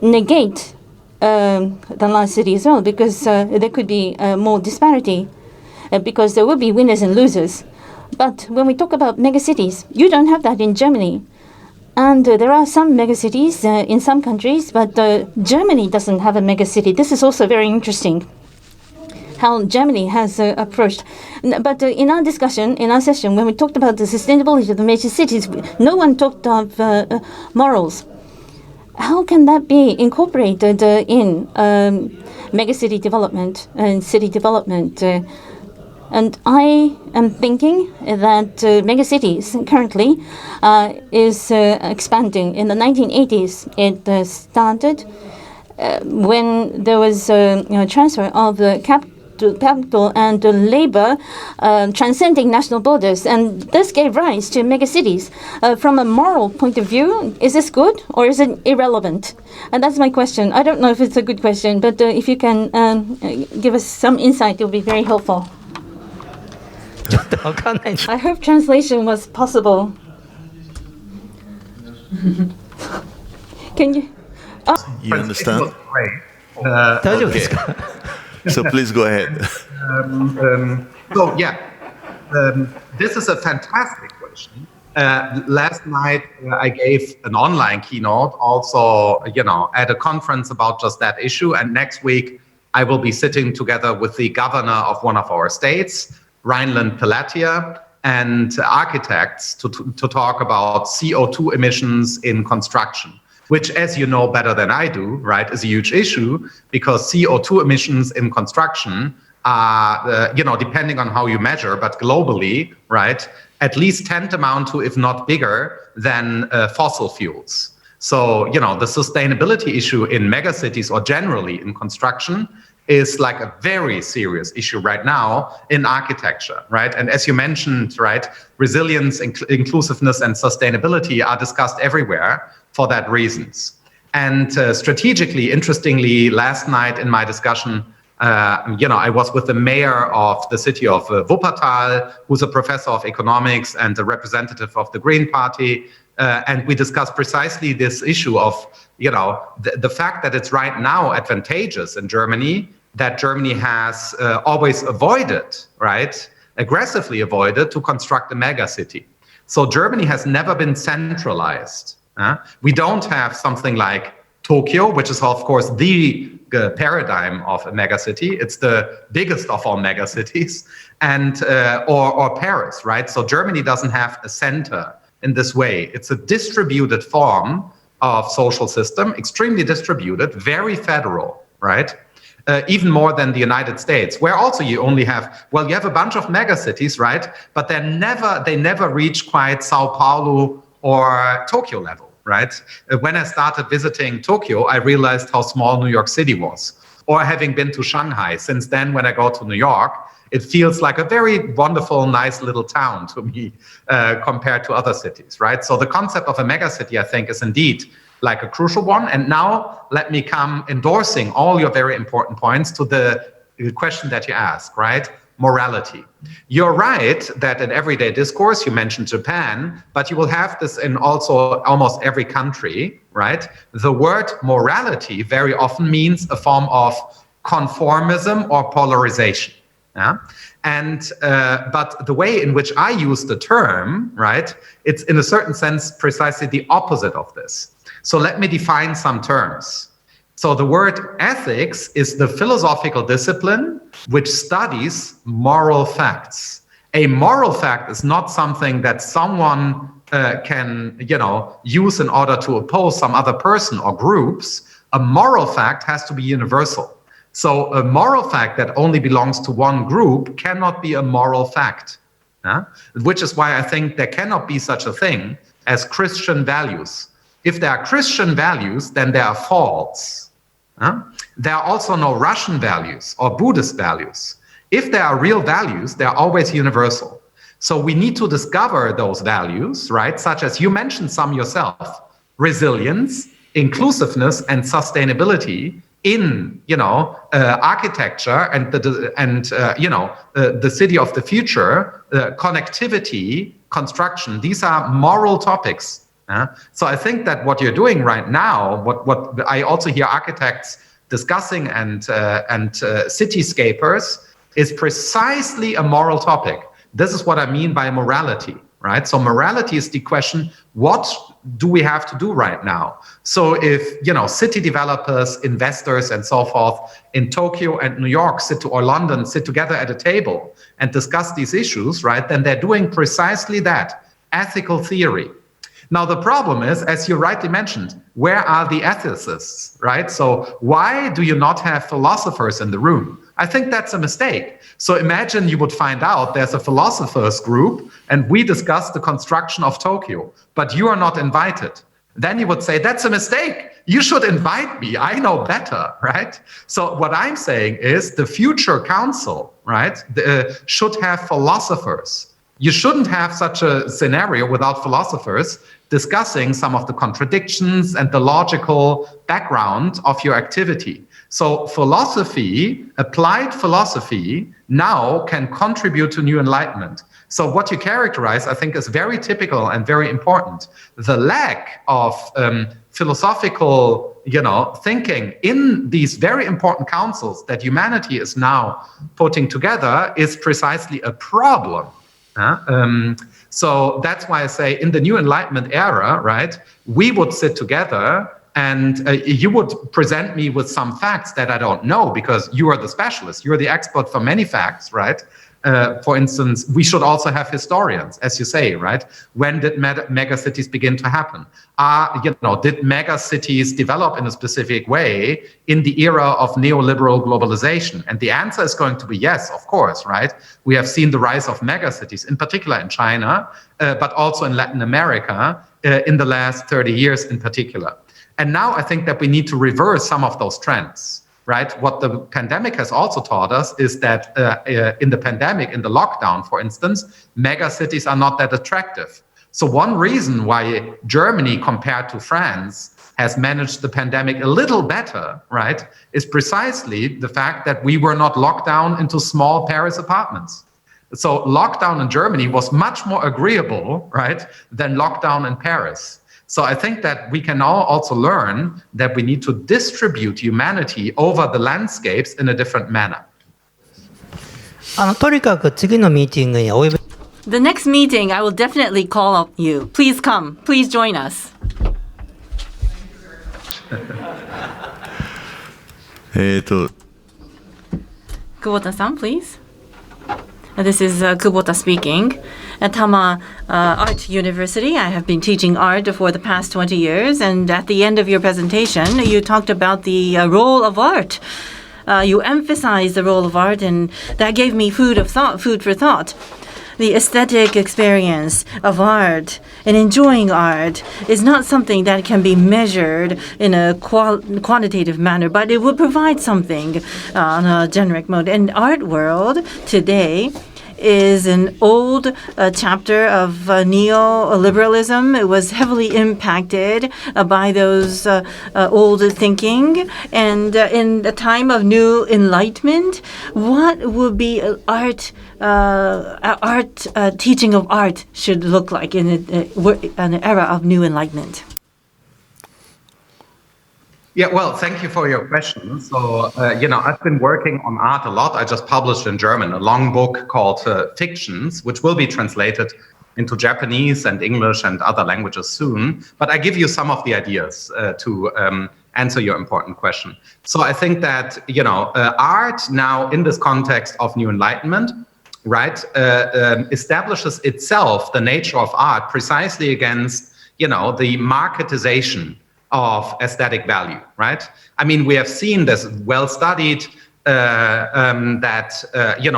negate the large city as well, because there could be more disparity, because there will be winners and losers. But when we talk about megacities, you don't have that in Germany. And there are some megacities in some countries, but Germany doesn't have a megacity. This is also very interesting, how Germany has approached. But in our discussion, in our session, when we talked about the sustainability of the major cities, no one talked of morals. how can that be incorporated in megacity development and city development? And I am thinking that megacities currently is expanding. In the 1980s, it started when there was a transfer of the capital and labor transcending national borders, and this gave rise to megacities. From a moral point of view, is this good or is it irrelevant? And that's my question. I don't know if it's a good question, but if you can give us some insight, it will be very helpful. I hope translation was possible. Can you? You understand? It was great. Okay. So please go ahead. This is a fantastic question. Last night I gave an online keynote also, at a conference about just that issue. And next week I will be sitting together with the governor of one of our states, Rhineland-Palatinate, and architects to talk about CO2 emissions in construction, which, as you know better than I do, right, is a huge issue because CO2 emissions in construction are, depending on how you measure, but globally, right, at least 10 amount to, if not bigger, than fossil fuels. So, the sustainability issue in megacities or generally in construction is like a very serious issue right now in architecture, right? And as you mentioned, right, resilience, inclusiveness, and sustainability are discussed everywhere for that reasons. And strategically, interestingly, last night in my discussion, I was with the mayor of the city of Wuppertal, who's a professor of economics and a representative of the Green Party. And we discussed precisely this issue of, the fact that it's right now advantageous in Germany, that Germany has always avoided, right, aggressively avoided to construct a mega city. So Germany has never been centralized. We don't have something like Tokyo, which is, of course, the paradigm of a megacity. It's the biggest of all megacities, and or Paris, right? So Germany doesn't have a center in this way. It's a distributed form of social system, extremely distributed, very federal, right? Even more than the United States, where also you only have, you have a bunch of megacities, right? But they never reach quite Sao Paulo or Tokyo level, right? When I started visiting Tokyo, I realized how small New York City was. Or having been to Shanghai, since then when I go to New York, it feels like a very wonderful, nice little town to me compared to other cities, right? So the concept of a megacity, I think, is indeed like a crucial one. And now let me come endorsing all your very important points to the question that you ask, right? Morality. You're right that in everyday discourse, you mentioned Japan, but you will have this in also almost every country, right? The word morality very often means a form of conformism or polarization. Yeah? And but the way in which I use the term, right, it's in a certain sense precisely the opposite of this. So let me define some terms. So the word ethics is the philosophical discipline which studies moral facts. A moral fact is not something that someone can, use in order to oppose some other person or groups. A moral fact has to be universal. So a moral fact that only belongs to one group cannot be a moral fact, which is why I think there cannot be such a thing as Christian values. If there are Christian values, then there are faults. There are also no Russian values or Buddhist values. If there are real values, they are always universal. So we need to discover those values, right? Such as you mentioned some yourself, resilience, inclusiveness, and sustainability in, architecture and the city of the future, connectivity, construction. These are moral topics. So I think that what you're doing right now, what I also hear architects discussing and cityscapers, is precisely a moral topic. This is what I mean by morality, right? So morality is the question, what do we have to do right now? So if, city developers, investors, and so forth in Tokyo and New York or London sit together at a table and discuss these issues, right, then they're doing precisely that, ethical theory. Now, the problem is, as you rightly mentioned, where are the ethicists, right? So why do you not have philosophers in the room? I think that's a mistake. So imagine you would find out there's a philosophers group and we discuss the construction of Tokyo, but you are not invited. Then you would say, that's a mistake. You should invite me. I know better, right? So what I'm saying is the future council, right, should have philosophers. You shouldn't have such a scenario without philosophers discussing some of the contradictions and the logical background of your activity. So philosophy, applied philosophy, now can contribute to new enlightenment. So what you characterize, I think, is very typical and very important. The lack of philosophical, thinking in these very important councils that humanity is now putting together is precisely a problem. So that's why I say in the new Enlightenment era, right, we would sit together and you would present me with some facts that I don't know because you are the specialist. You're the expert for many facts, right? For instance, we should also have historians, as you say, right? When did megacities begin to happen? Did megacities develop in a specific way in the era of neoliberal globalization? And the answer is going to be yes, of course, right? We have seen the rise of megacities, in particular in China, but also in Latin America in the last 30 years in particular. And now I think that we need to reverse some of those trends. Right? What the pandemic has also taught us is that in the pandemic, in the lockdown, for instance, megacities are not that attractive. So one reason why Germany, compared to France, has managed the pandemic a little better, right, is precisely the fact that we were not locked down into small Paris apartments. So lockdown in Germany was much more agreeable, right, than lockdown in Paris. So I think that we can now also learn that we need to distribute humanity over the landscapes in a different manner. とにかく次のミーティングにお呼び The next meeting, I will definitely call up you. Please come. Please join us. Kubota-san, please. This is Kubota speaking. At Tama Art University, I have been teaching art for the past 20 years, and at the end of your presentation, you talked about the role of art. You emphasized the role of art, and that gave me food for thought. The aesthetic experience of art and enjoying art is not something that can be measured in a quantitative manner, but it would provide something on a generic mode. And art world today is an old chapter of neoliberalism. It was heavily impacted by those old thinking. And in the time of new enlightenment, what would be teaching of art should look like in an era of new enlightenment? Yeah, well, thank you for your question. So, I've been working on art a lot. I just published in German a long book called Fictions, which will be translated into Japanese and English and other languages soon. But I give you some of the ideas to answer your important question. So I think that, art now in this context of New Enlightenment, right, establishes itself, the nature of art, precisely against, the marketization of aesthetic value, right? I mean, we have seen this well studied that,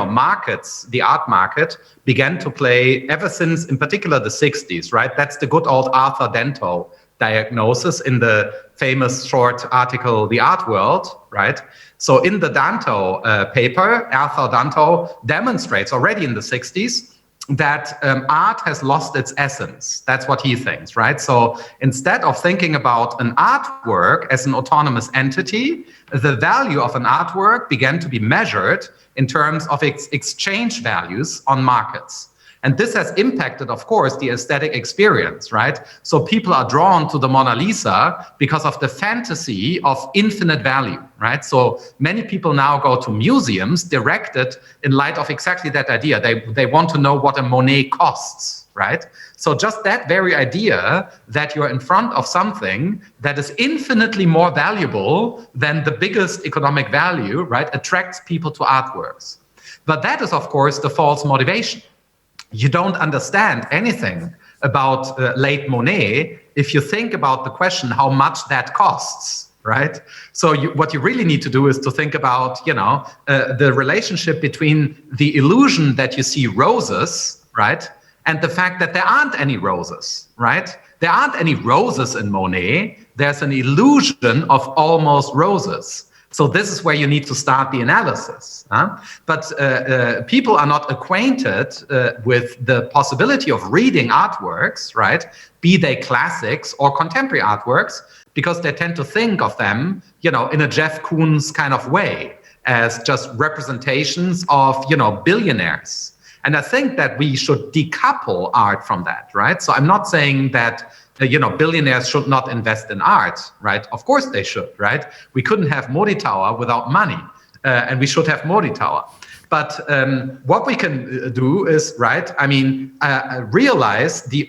markets, the art market began to play ever since, in particular, the 60s, right? That's the good old Arthur Danto diagnosis in the famous short article, The Art World, right? So in the Danto paper, Arthur Danto demonstrates already in the 60s that art has lost its essence. That's what he thinks, right? So instead of thinking about an artwork as an autonomous entity, the value of an artwork began to be measured in terms of its exchange values on markets. And this has impacted, of course, the aesthetic experience, right? So people are drawn to the Mona Lisa because of the fantasy of infinite value, right? So many people now go to museums directed in light of exactly that idea. They want to know what a Monet costs, right? So just that very idea that you're in front of something that is infinitely more valuable than the biggest economic value, right, attracts people to artworks. But that is, of course, the false motivation. You don't understand anything about late Monet if you think about the question how much that costs, right? So what you really need to do is to think about, the relationship between the illusion that you see roses, right, and the fact that there aren't any roses, right? There aren't any roses in Monet. There's an illusion of almost roses. So this is where you need to start the analysis. But people are not acquainted with the possibility of reading artworks, right? Be they classics or contemporary artworks, because they tend to think of them, in a Jeff Koons kind of way, as just representations of, billionaires. And I think that we should decouple art from that, right? So I'm not saying that billionaires should not invest in art, right? Of course they should, right? We couldn't have Mori Tower without money, and we should have Mori Tower. But what we can do is, right, realize the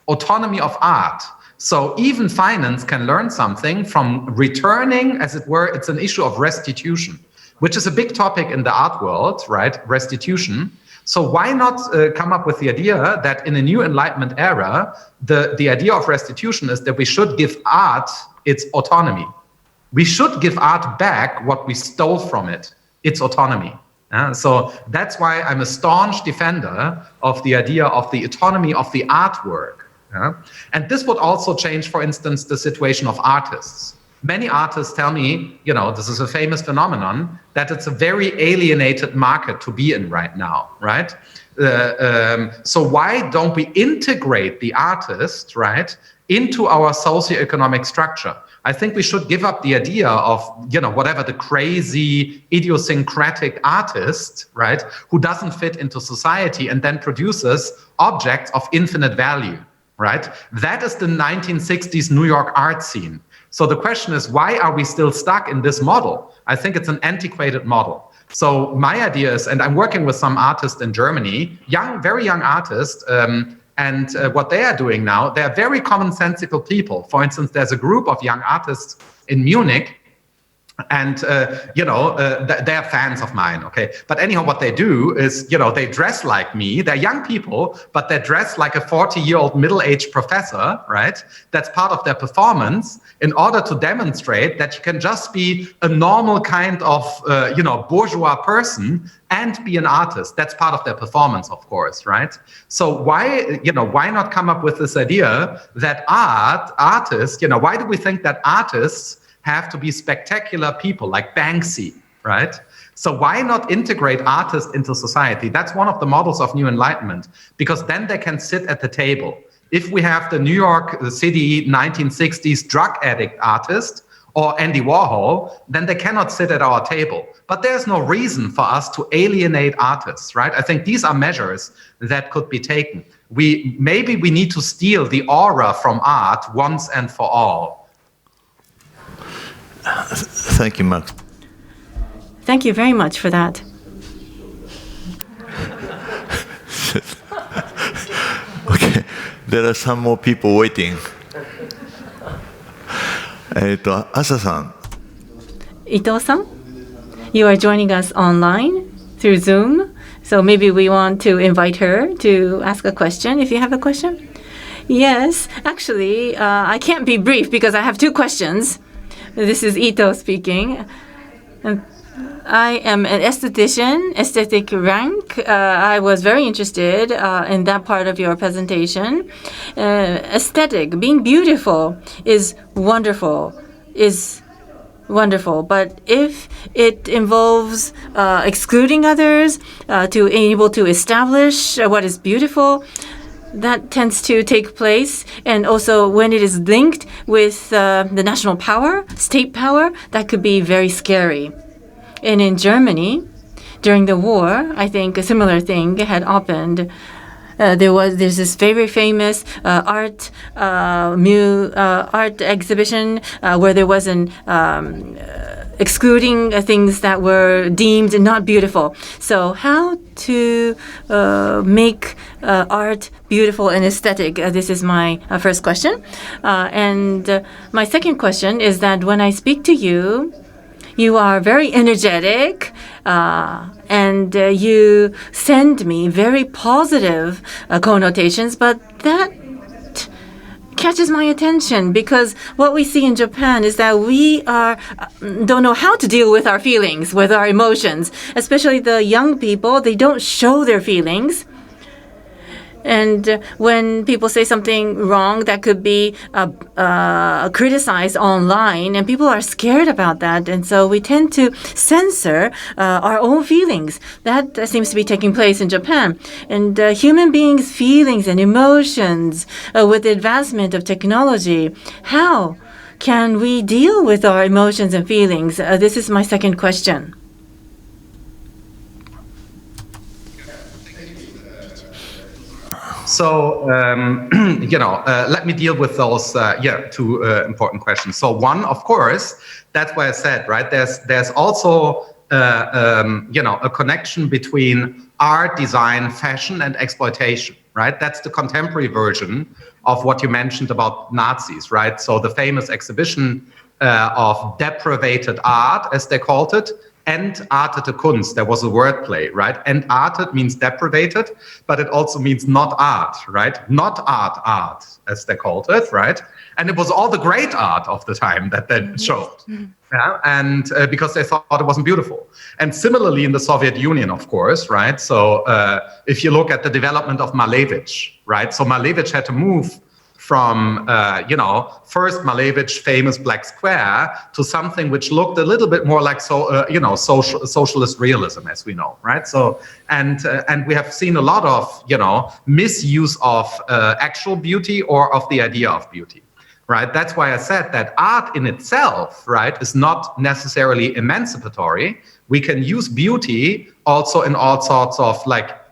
autonomy of art. So even finance can learn something from returning, as it were. It's an issue of restitution, which is a big topic in the art world, right? Restitution. So why not come up with the idea that in a new Enlightenment era, the idea of restitution is that we should give art its autonomy. We should give art back what we stole from it, its autonomy. So that's why I'm a staunch defender of the idea of the autonomy of the artwork. And this would also change, for instance, the situation of artists. Many artists tell me, this is a famous phenomenon, that it's a very alienated market to be in right now, right? So why don't we integrate the artist, right, into our socioeconomic structure? I think we should give up the idea of, whatever the crazy, idiosyncratic artist, right, who doesn't fit into society and then produces objects of infinite value, right? That is the 1960s New York art scene. So the question is, why are we still stuck in this model? I think it's an antiquated model. So my idea is, and I'm working with some artists in Germany, very young artists, and what they are doing now, they're very commonsensical people. For instance, there's a group of young artists in Munich, and they're fans of mine, okay? But anyhow, what they do is, they dress like me. They're young people, but they dress like a 40-year-old middle-aged professor, right? That's part of their performance in order to demonstrate that you can just be a normal kind of, bourgeois person and be an artist. That's part of their performance, of course, right? So why not come up with this idea that artists, why do we think that artists have to be spectacular people like Banksy, right? So why not integrate artists into society? That's one of the models of New Enlightenment, because then they can sit at the table. If we have the New York City 1960s drug addict artist or Andy Warhol, then they cannot sit at our table. But there's no reason for us to alienate artists, right? I think these are measures that could be taken. Maybe we need to steal the aura from art once and for all. Thank you, Mark. Thank you very much for that. Okay, there are some more people waiting. Asa-san. Ito-san, you are joining us online through Zoom. So maybe we want to invite her to ask a question, if you have a question. Yes, actually, I can't be brief because I have two questions. This is Ito speaking. I am an esthetician, aesthetic rank. I was very interested in that part of your presentation. Aesthetic, being beautiful is wonderful, but if it involves excluding others to be able to establish what is beautiful, that tends to take place. And also when it is linked with the national power, state power, that could be very scary. And in Germany, during the war, I think a similar thing had happened. There's this very famous art exhibition where there was an excluding things that were deemed not beautiful. So how to make art beautiful and aesthetic? This is my first question. And my second question is that when I speak to you, you are very energetic, and you send me very positive connotations, but that catches my attention because what we see in Japan is that we don't know how to deal with our feelings, with our emotions. Especially the young people, they don't show their feelings. And when people say something wrong, that could be criticized online, and people are scared about that. And so we tend to censor our own feelings. That seems to be taking place in Japan. And human beings' feelings and emotions with the advancement of technology, how can we deal with our emotions and feelings? This is my second question. So, let me deal with those, two important questions. So one, of course, that's why I said, right, there's also, a connection between art, design, fashion, and exploitation, right? That's the contemporary version of what you mentioned about Nazis, right? So the famous exhibition of deprivated art, as they called it, entartete Kunst. There was a wordplay, right? Entartet means deprivated, but it also means not art, right? Not art, as they called it, right? And it was all the great art of the time that they showed. Yeah? And because they thought it wasn't beautiful. And similarly in the Soviet Union, of course, right? So if you look at the development of Malevich, right? So Malevich had to move from, first Malevich famous Black Square to something which looked a little bit more like, socialist realism, as we know, right? So, and we have seen a lot of, misuse of actual beauty or of the idea of beauty, right? That's why I said that art in itself, right, is not necessarily emancipatory. We can use beauty also in all sorts of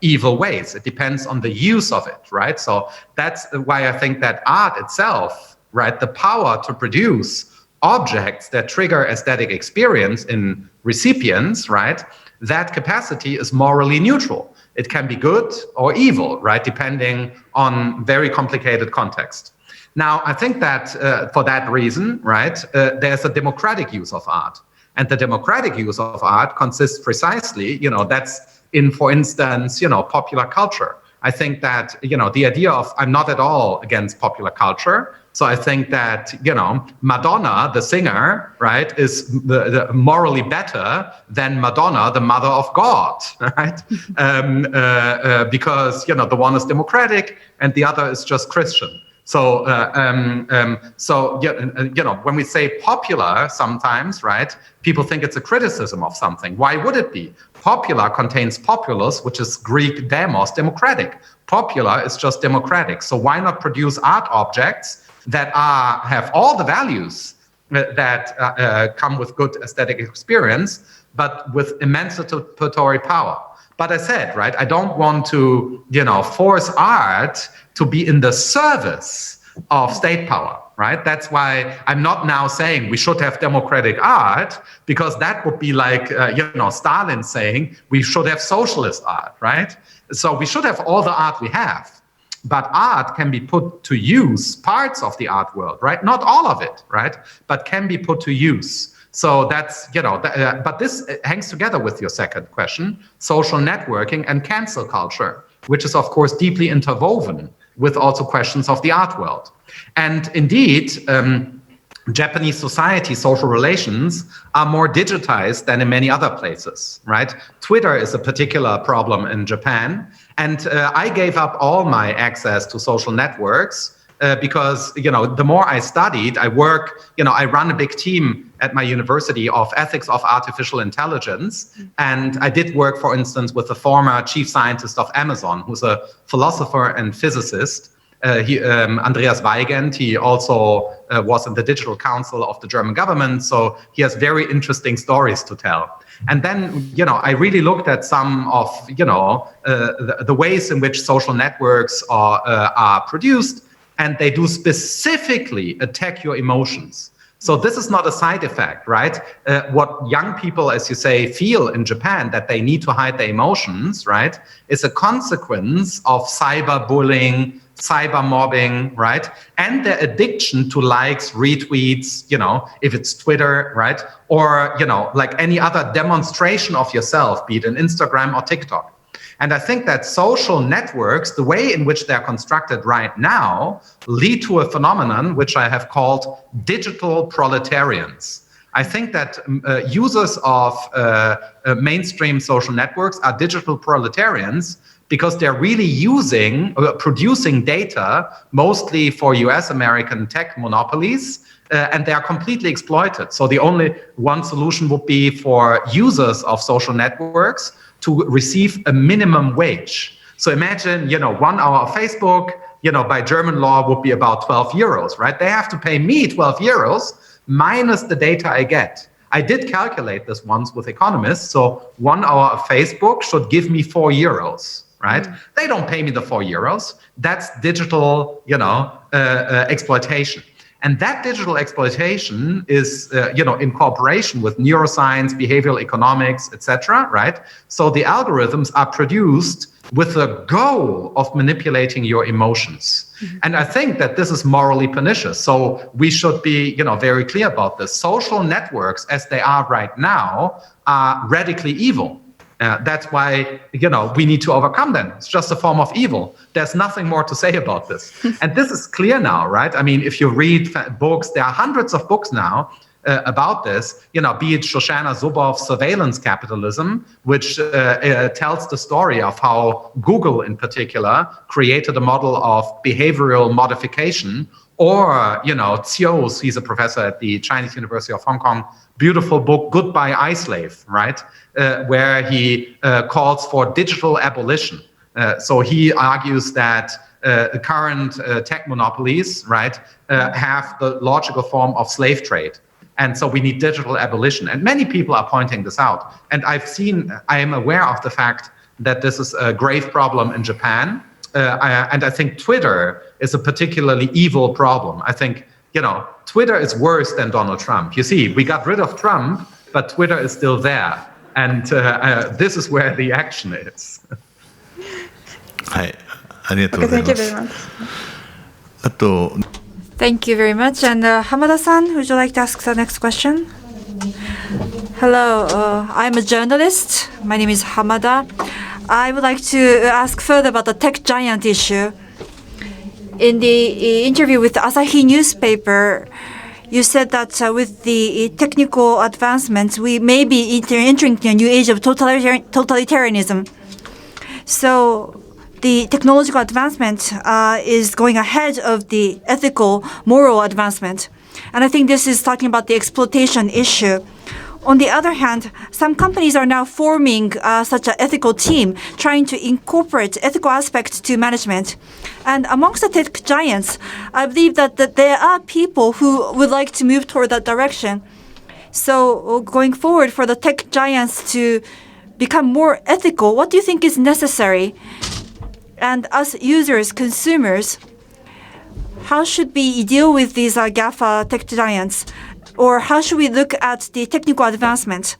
evil ways. It depends on the use of it, right? So that's why I think that art itself, right, the power to produce objects that trigger aesthetic experience in recipients, right, that capacity is morally neutral. It can be good or evil, right, depending on very complicated context. Now, I think that for that reason, right, there's a democratic use of art. And the democratic use of art consists precisely, that's in, for instance, popular culture. I think that, the idea of, I'm not at all against popular culture. So I think that, Madonna, the singer, right, is the morally better than Madonna, the mother of God, right? Because, the one is democratic and the other is just Christian. So, when we say popular sometimes, right, people think it's a criticism of something. Why would it be? Popular contains populus, which is Greek demos, democratic. Popular is just democratic. So why not produce art objects that have all the values that come with good aesthetic experience, but with emancipatory power? But I said, right, I don't want to, force art to be in the service of state power, right? That's why I'm not now saying we should have democratic art, because that would be like, Stalin saying we should have socialist art, right? So we should have all the art we have, but art can be put to use, parts of the art world, right? Not all of it, right? But can be put to use. So that's, but this hangs together with your second question, social networking and cancel culture, which is, of course, deeply interwoven with also questions of the art world. And indeed, Japanese society, social relations are more digitized than in many other places, right? Twitter is a particular problem in Japan. And I gave up all my access to social networks because, the more I studied, I run a big team at my university of ethics of artificial intelligence. And I did work, for instance, with the former chief scientist of Amazon, who's a philosopher and physicist, Andreas Weigand. He also was in the digital council of the German government. So he has very interesting stories to tell. And then, I really looked at some of, the ways in which social networks are produced. And they do specifically attack your emotions. So this is not a side effect, right? What young people, as you say, feel in Japan, that they need to hide their emotions, right, is a consequence of cyberbullying, cyber mobbing, right? And their addiction to likes, retweets, if it's Twitter, right? Or, like any other demonstration of yourself, be it in Instagram or TikTok. And I think that social networks, the way in which they're constructed right now, lead to a phenomenon which I have called digital proletarians. I think that users of mainstream social networks are digital proletarians because they're really producing data, mostly for US American tech monopolies, and they are completely exploited. So the only one solution would be for users of social networks to receive a minimum wage. So imagine, 1 hour of Facebook, by German law would be about 12 euros, right? They have to pay me 12 euros minus the data I get. I did calculate this once with economists. So 1 hour of Facebook should give me 4 euros, right? They don't pay me the 4 euros. That's digital, exploitation. And that digital exploitation is, in cooperation with neuroscience, behavioral economics, etc., right? So the algorithms are produced with the goal of manipulating your emotions. And I think that this is morally pernicious. So we should be, very clear about this. Social networks, as they are right now, are radically evil. That's why, we need to overcome them. It's just a form of evil. There's nothing more to say about this. And this is clear now, right? I mean, if you read books, there are hundreds of books now about this, be it Shoshana Zuboff's Surveillance Capitalism, which tells the story of how Google in particular created a model of behavioral modification, or, Tzio's, he's a professor at the Chinese University of Hong Kong, beautiful book, Goodbye I Slave, right? Where he calls for digital abolition. So he argues that the current tech monopolies, right, have the logical form of slave trade. And so we need digital abolition. And many people are pointing this out. And I am aware of the fact that this is a grave problem in Japan. And I think Twitter is a particularly evil problem. I think, Twitter is worse than Donald Trump. You see, we got rid of Trump, but Twitter is still there. And this is where the action is. はい、ありがとうございます。あと Thank you very much. And Hamada-san, would you like to ask the next question? Hello, I'm a journalist. My name is Hamada. I would like to ask further about the tech giant issue. In the interview with the Asahi newspaper, you said that with the technical advancements, we may be entering a new age of totalitarianism. So the technological advancement is going ahead of the ethical, moral advancement. And I think this is talking about the exploitation issue. On the other hand, some companies are now forming such an ethical team, trying to incorporate ethical aspects to management. And amongst the tech giants, I believe that there are people who would like to move toward that direction. So going forward, for the tech giants to become more ethical, what do you think is necessary? And as users, consumers, how should we deal with these GAFA tech giants? Or how should we look at the technical advancement?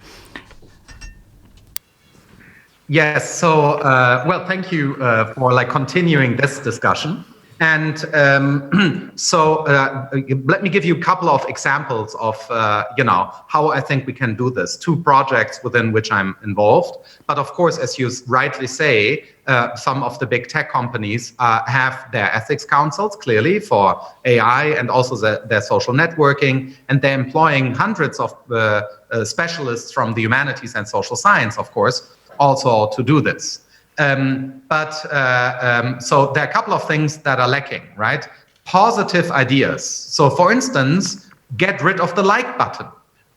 Yes, so, well, thank you for continuing this discussion. And so let me give you a couple of examples of, how I think we can do this. 2 projects within which I'm involved. But of course, as you rightly say, some of the big tech companies have their ethics councils, clearly, for AI and also their social networking. And they're employing hundreds of specialists from the humanities and social science, of course, also to do this. So there are a couple of things that are lacking, right? Positive ideas. So for instance, get rid of the like button,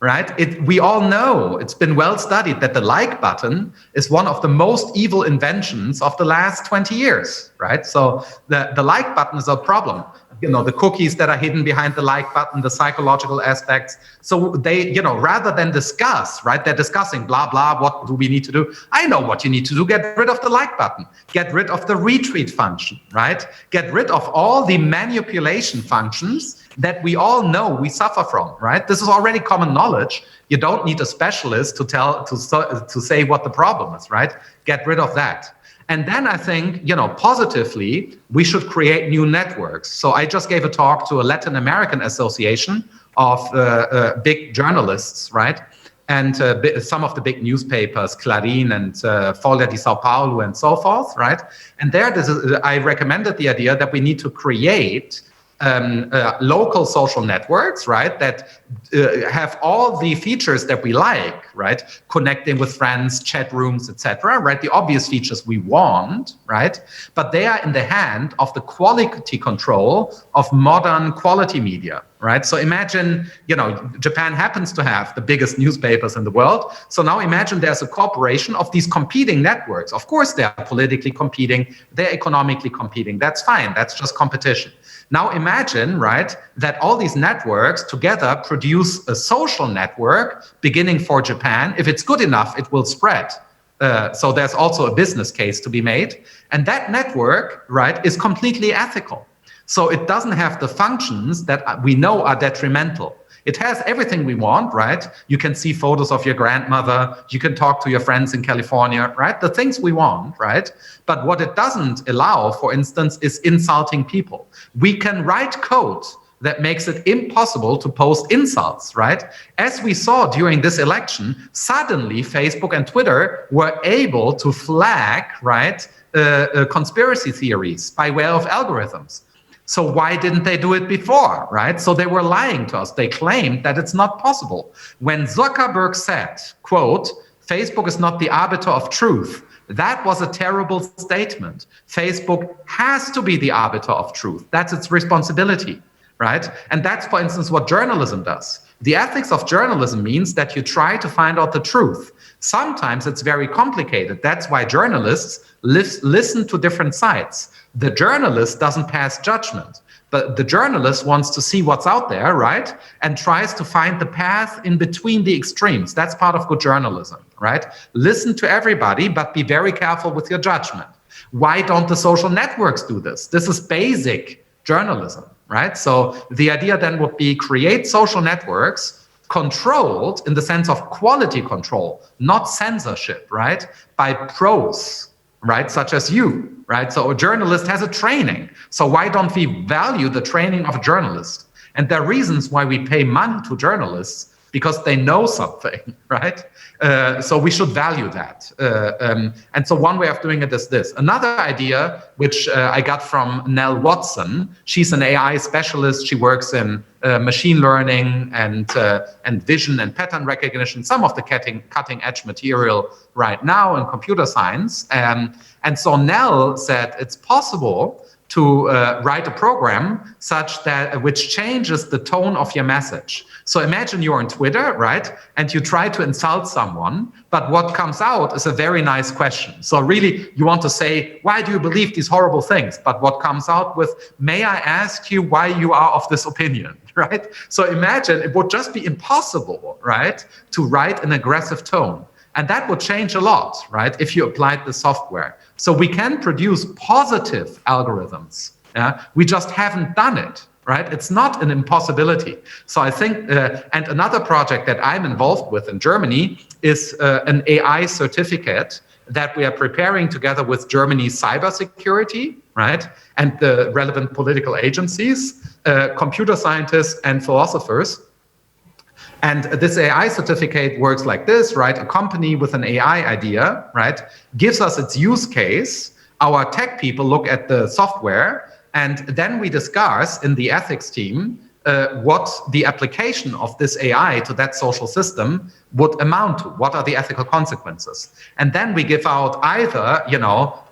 right? We all know, it's been well studied, that the like button is one of the most evil inventions of the last 20 years, right? So the like button is a problem. The cookies that are hidden behind the like button, the psychological aspects. So they, rather than discuss, right? They're discussing blah, blah, what do we need to do? I know what you need to do. Get rid of the like button. Get rid of the retweet function, right? Get rid of all the manipulation functions that we all know we suffer from, right? This is already common knowledge. You don't need a specialist to say what the problem is, right? Get rid of that. And then I think, positively, we should create new networks. So I just gave a talk to a Latin American association of big journalists, right? and some of the big newspapers, Clarín and Folha de São Paulo and so forth, right? And there, I recommended the idea that we need to create local social networks, right, that have all the features that we like, right, connecting with friends, chat rooms, etc., right, the obvious features we want, right, but they are in the hand of the quality control of modern quality media, right? So imagine, Japan happens to have the biggest newspapers in the world. So now imagine there's a corporation of these competing networks. Of course, they are politically competing, they're economically competing. That's fine. That's just competition. Now imagine, right, that all these networks together produce a social network beginning for Japan. If it's good enough, it will spread. So there's also a business case to be made. And that network, right, is completely ethical. So it doesn't have the functions that we know are detrimental. It has everything we want, right? You can see photos of your grandmother. You can talk to your friends in California, right? The things we want, right? But what it doesn't allow, for instance, is insulting people. We can write code that makes it impossible to post insults, right? As we saw during this election, suddenly Facebook and Twitter were able to flag, right, conspiracy theories by way of algorithms. So why didn't they do it before, right? So they were lying to us. They claimed that it's not possible. When Zuckerberg said, quote, Facebook is not the arbiter of truth, that was a terrible statement. Facebook has to be the arbiter of truth. That's its responsibility, right? And that's, for instance, what journalism does. The ethics of journalism means that you try to find out the truth. Sometimes it's very complicated. That's why journalists listen to different sides. The journalist doesn't pass judgment, but the journalist wants to see what's out there, right? And tries to find the path in between the extremes. That's part of good journalism, right? Listen to everybody, but be very careful with your judgment. Why don't the social networks do this? This is basic journalism, right? So the idea then would be create social networks controlled in the sense of quality control, not censorship, right? By pros, right? Such as you, right? So a journalist has a training. So why don't we value the training of a journalist? And there are reasons why we pay money to journalists, because they know something, right? So we should value that. And so one way of doing it is this. Another idea, which I got from Nell Watson, she's an AI specialist. She works in machine learning and vision and pattern recognition, some of the cutting edge material right now in computer science. And so Nell said it's possible to write a program which changes the tone of your message. So imagine you're on Twitter, right? And you try to insult someone, but what comes out is a very nice question. So really, you want to say, why do you believe these horrible things? But what comes out with, may I ask you why you are of this opinion, right? So imagine it would just be impossible, right, to write an aggressive tone. And that would change a lot, right, if you applied the software. So we can produce positive algorithms. Yeah? We just haven't done it, right? It's not an impossibility. So I think, and another project that I'm involved with in Germany is an AI certificate that we are preparing together with Germany's cybersecurity, right, and the relevant political agencies, computer scientists and philosophers. And this AI certificate works like this, right? A company with an AI idea, right, gives us its use case. Our tech people look at the software, and then we discuss in the ethics team what the application of this AI to that social system would amount to. What are the ethical consequences? And then we give out either,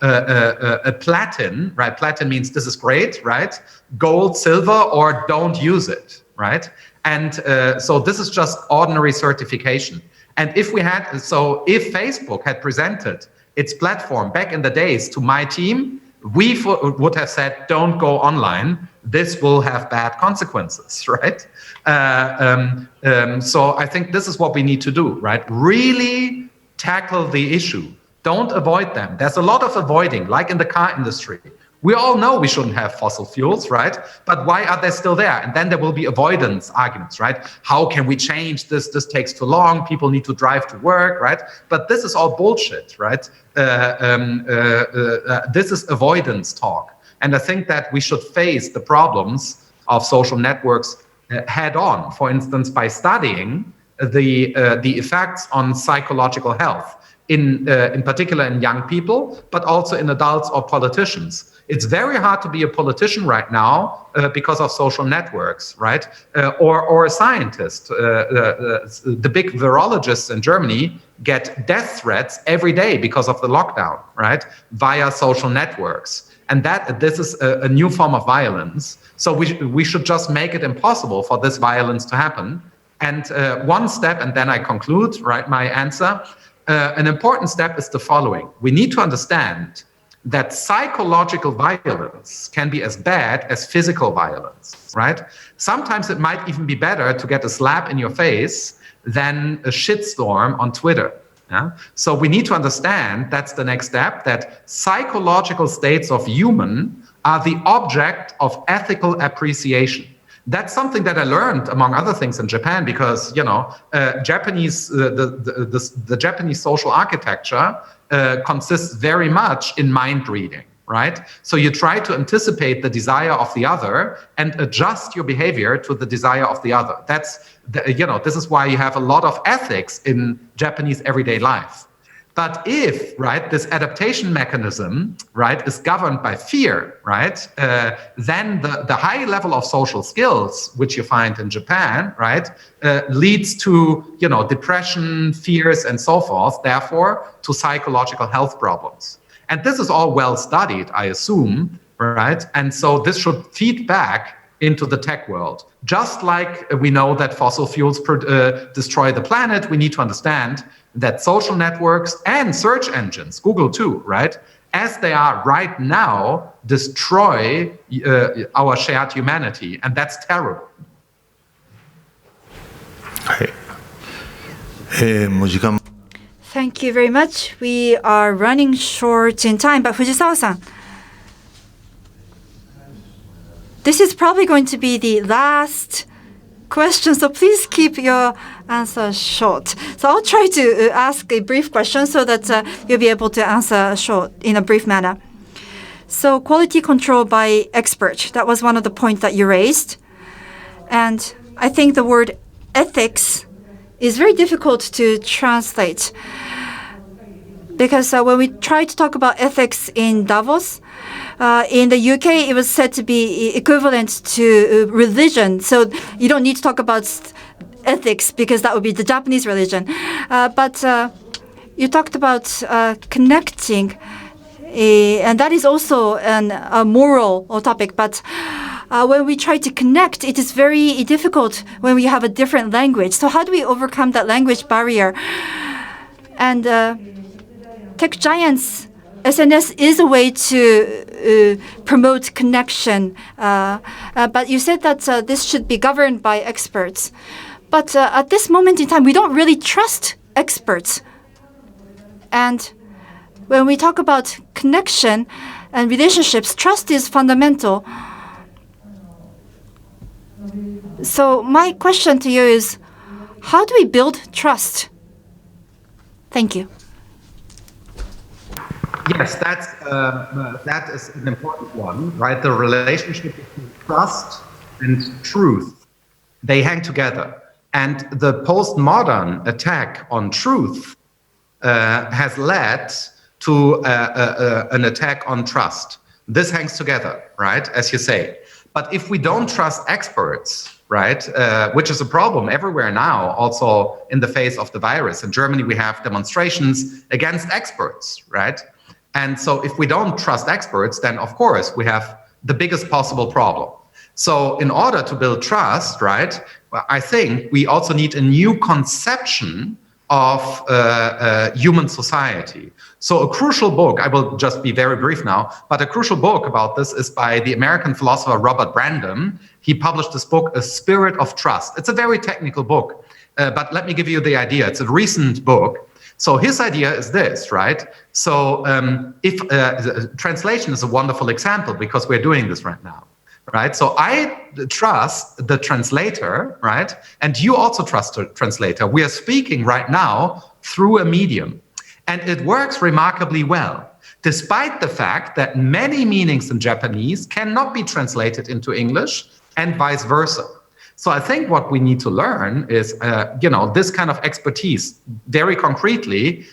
a platin, right? Platin means this is great, right? Gold, silver, or don't use it, right? And so this is just ordinary certification. And if Facebook had presented its platform back in the days to my team, we would have said, don't go online. This will have bad consequences, right? So I think this is what we need to do, right? Really tackle the issue. Don't avoid them. There's a lot of avoiding, like in the car industry. We all know we shouldn't have fossil fuels, right? But why are they still there? And then there will be avoidance arguments, right? How can we change this? This takes too long. People need to drive to work, right? But this is all bullshit, right? This is avoidance talk. And I think that we should face the problems of social networks head on. For instance, by studying the effects on psychological health, in particular in young people, but also in adults or politicians. It's very hard to be a politician right now because of social networks, right? Or a scientist. The big virologists in Germany get death threats every day because of the lockdown, right? Via social networks. And this is a new form of violence. So we should just make it impossible for this violence to happen. And one step, and then I conclude, right, my answer. An important step is the following. We need to understand that psychological violence can be as bad as physical violence, right? Sometimes it might even be better to get a slap in your face than a shitstorm on Twitter. Yeah? So we need to understand, that's the next step, that psychological states of human are the object of ethical appreciation. That's something that I learned, among other things, in Japan, because Japanese the Japanese social architecture consists very much in mind reading, right? So you try to anticipate the desire of the other and adjust your behavior to the desire of the other. This is why you have a lot of ethics in Japanese everyday life. But if, right, this adaptation mechanism, right, is governed by fear, right, then the high level of social skills, which you find in Japan, right, leads to, depression, fears, and so forth, therefore, to psychological health problems. And this is all well studied, I assume, right? And so this should feed back into the tech world. Just like we know that fossil fuels destroy the planet, we need to understand that social networks and search engines, Google too, right, as they are right now, destroy our shared humanity, and that's terrible. はい。もう時間 Thank you very much. We are running short in time, but Fujisawa-san, this is probably going to be the last question, so please keep your answer short. So I'll try to ask a brief question so that you'll be able to answer short in a brief manner. So quality control by expert, that was one of the points that you raised. And I think the word ethics is very difficult to translate. Because when we try to talk about ethics in Davos, in the UK, it was said to be equivalent to religion. So you don't need to talk about ethics because that would be the Japanese religion. But you talked about connecting, and that is also a moral topic. But when we try to connect, it is very difficult when we have a different language. So how do we overcome that language barrier? And tech giants, SNS is a way to promote connection. But you said that this should be governed by experts. But at this moment in time, we don't really trust experts. And when we talk about connection and relationships, trust is fundamental. So my question to you is, how do we build trust? Thank you. Yes, that is an important one, right? The relationship between trust and truth, they hang together. And the postmodern attack on truth has led to an attack on trust. This hangs together, right, as you say. But if we don't trust experts, right, which is a problem everywhere now, also in the face of the virus. In Germany, we have demonstrations against experts, right? And so if we don't trust experts, then of course we have the biggest possible problem. So in order to build trust, right, I think we also need a new conception of human society. So a crucial book, I will just be very brief now, but a crucial book about this is by the American philosopher Robert Brandom. He published this book, A Spirit of Trust. It's a very technical book, but let me give you the idea. It's a recent book. So his idea is this, right? So if translation is a wonderful example because we're doing this right now, right? So I trust the translator, right? And you also trust the translator. We are speaking right now through a medium, and it works remarkably well, despite the fact that many meanings in Japanese cannot be translated into English and vice versa. So I think what we need to learn is, this kind of expertise, very concretely,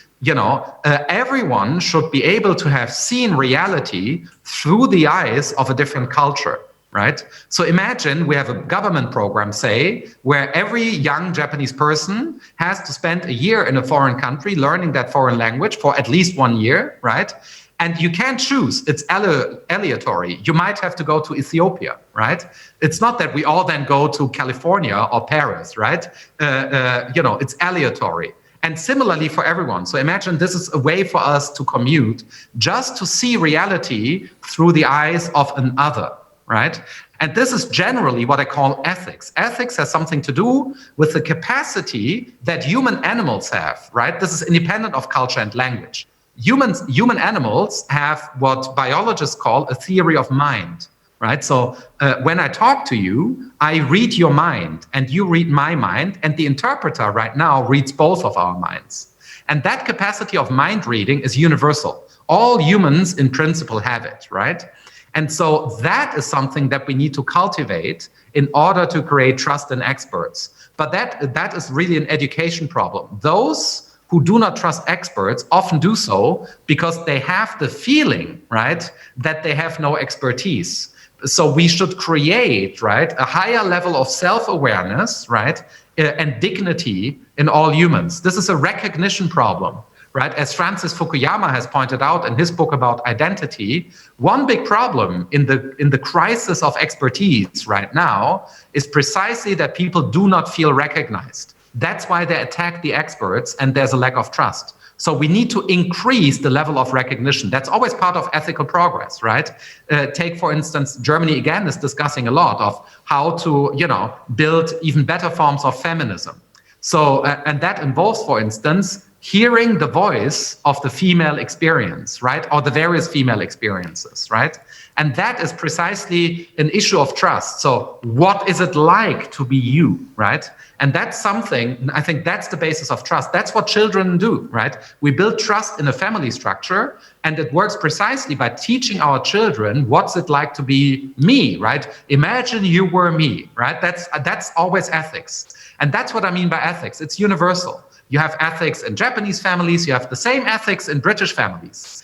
everyone should be able to have seen reality through the eyes of a different culture, right? So imagine we have a government program, say, where every young Japanese person has to spend a year in a foreign country learning that foreign language for at least 1 year, right? And you can't choose. It's aleatory. You might have to go to Ethiopia, right? It's not that we all then go to California or Paris, right? It's aleatory. And similarly for everyone. So imagine this is a way for us to commute, just to see reality through the eyes of another, right? And this is generally what I call ethics. Ethics has something to do with the capacity that human animals have, right? This is independent of culture and language. Human animals have what biologists call a theory of mind, right? So when I talk to you, I read your mind and you read my mind, and the interpreter right now reads both of our minds. And that capacity of mind reading is universal. All humans in principle have it, right? And so that is something that we need to cultivate in order to create trust in experts. But that is really an education problem. Those who do not trust experts often do so because they have the feeling, right, that they have no expertise. So we should create, right, a higher level of self-awareness, right, and dignity in all humans. This is a recognition problem, right? As Francis Fukuyama has pointed out in his book about identity, one big problem in the crisis of expertise right now is precisely that people do not feel recognized. That's why they attack the experts, and there's a lack of trust. So we need to increase the level of recognition. That's always part of ethical progress, right? Take, for instance, Germany again is discussing a lot of how to, build even better forms of feminism. So, and that involves, for instance, hearing the voice of the female experience, right? Or the various female experiences, right? And that is precisely an issue of trust. So what is it like to be you, right? And that's something, I think that's the basis of trust. That's what children do, right? We build trust in a family structure, and it works precisely by teaching our children what's it like to be me, right? Imagine you were me, right? That's always ethics. And that's what I mean by ethics. It's universal. You have ethics in Japanese families, you have the same ethics in British families.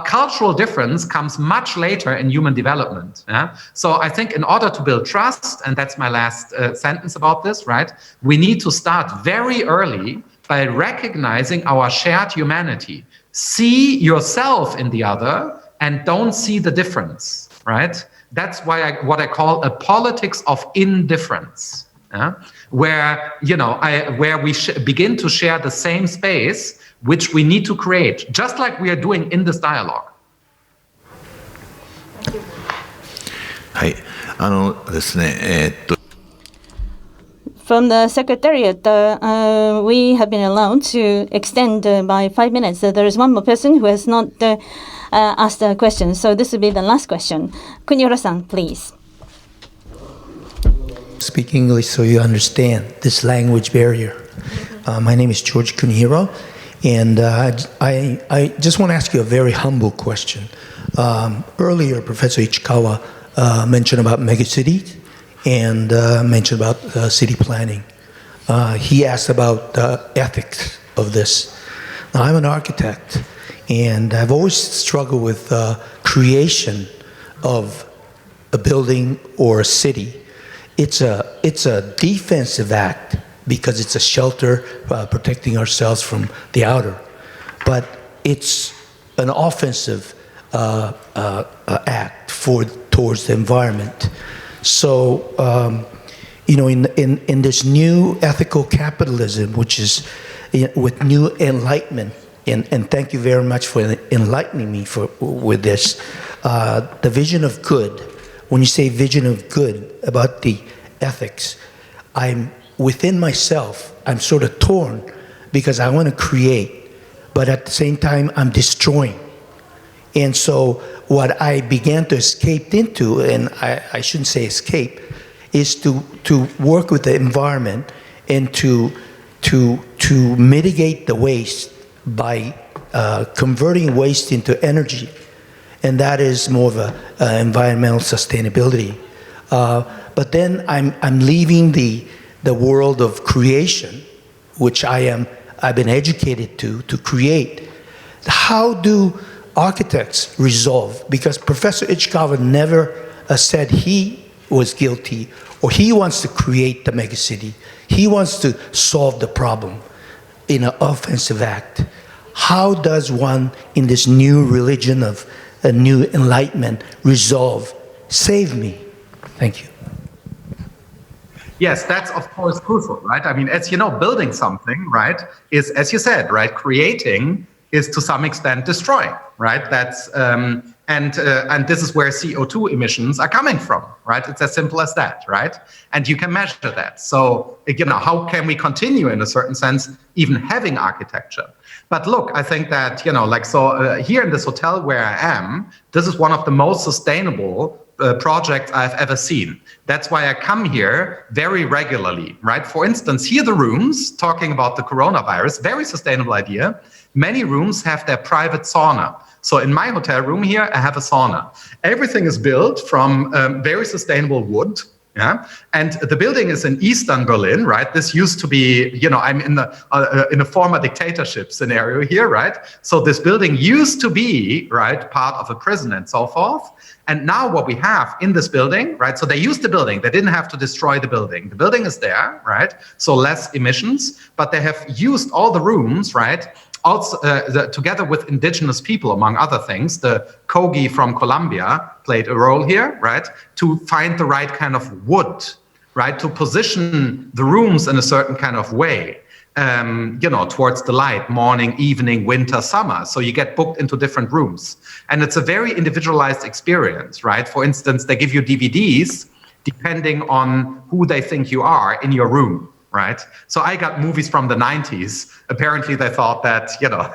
Cultural difference comes much later in human development. Yeah? So I think in order to build trust, and that's my last sentence about this, right? We need to start very early by recognizing our shared humanity. See yourself in the other and don't see the difference, right? That's why what I call a politics of indifference. Yeah? Where we begin to share the same space, which we need to create, just like we are doing in this dialogue. From the Secretariat, we have been allowed to extend by 5 minutes. There is one more person who has not asked a question, so this will be the last question. Kunihiro-san, please. Speak English so you understand this language barrier. My name is George Kunihiro, and I just want to ask you a very humble question. Earlier, Professor Ichikawa mentioned about megacities and mentioned about city planning. He asked about the ethics of this. Now, I'm an architect, and I've always struggled with creation of a building or a city. It's a defensive act because it's a shelter protecting ourselves from the outer, but it's an offensive act towards the environment. So in this new ethical capitalism, which is with new enlightenment, and thank you very much for enlightening me with this, the vision of good. When you say vision of good about the ethics, I'm within myself, I'm sort of torn because I want to create, but at the same time, I'm destroying. And so what I began to escape into, and I shouldn't say escape, is to work with the environment and to mitigate the waste by converting waste into energy. And that is more of a environmental sustainability. But then I'm leaving the world of creation, which I've been educated to create. How do architects resolve? Because Professor Ichikawa never said he was guilty or he wants to create the megacity. He wants to solve the problem in an offensive act. How does one in this new religion of a new enlightenment resolve? Save me. Thank you. Yes, that's of course crucial, right? I mean, as you know, building something, right, is, as you said, right, creating is to some extent destroying, right? That's and this is where CO2 emissions are coming from, right? It's as simple as that, right? And you can measure that. So, you know, how can we continue in a certain sense, even having architecture? But look, I think that, you know, like, so here in this hotel where I am, this is one of the most sustainable projects I've ever seen. That's why I come here very regularly, right? For instance, here the rooms, talking about the coronavirus, very sustainable idea. Many rooms have their private sauna. So in my hotel room here, I have a sauna. Everything is built from very sustainable wood. Yeah, and the building is in Eastern Berlin, right? This used to be, you know, I'm in a former dictatorship scenario here, right? So this building used to be, right, part of a prison and so forth. And now what we have in this building, right? So they used the building. They didn't have to destroy the building. The building is there, right? So less emissions, but they have used all the rooms, right? Also, together with indigenous people, among other things, the Kogi from Colombia played a role here, right? To find the right kind of wood, right? To position the rooms in a certain kind of way, you know, towards the light, morning, evening, winter, summer. So you get booked into different rooms. And it's a very individualized experience, right? For instance, they give you DVDs depending on who they think you are in your room. Right. So I got movies from the 90s. Apparently they thought that, you know,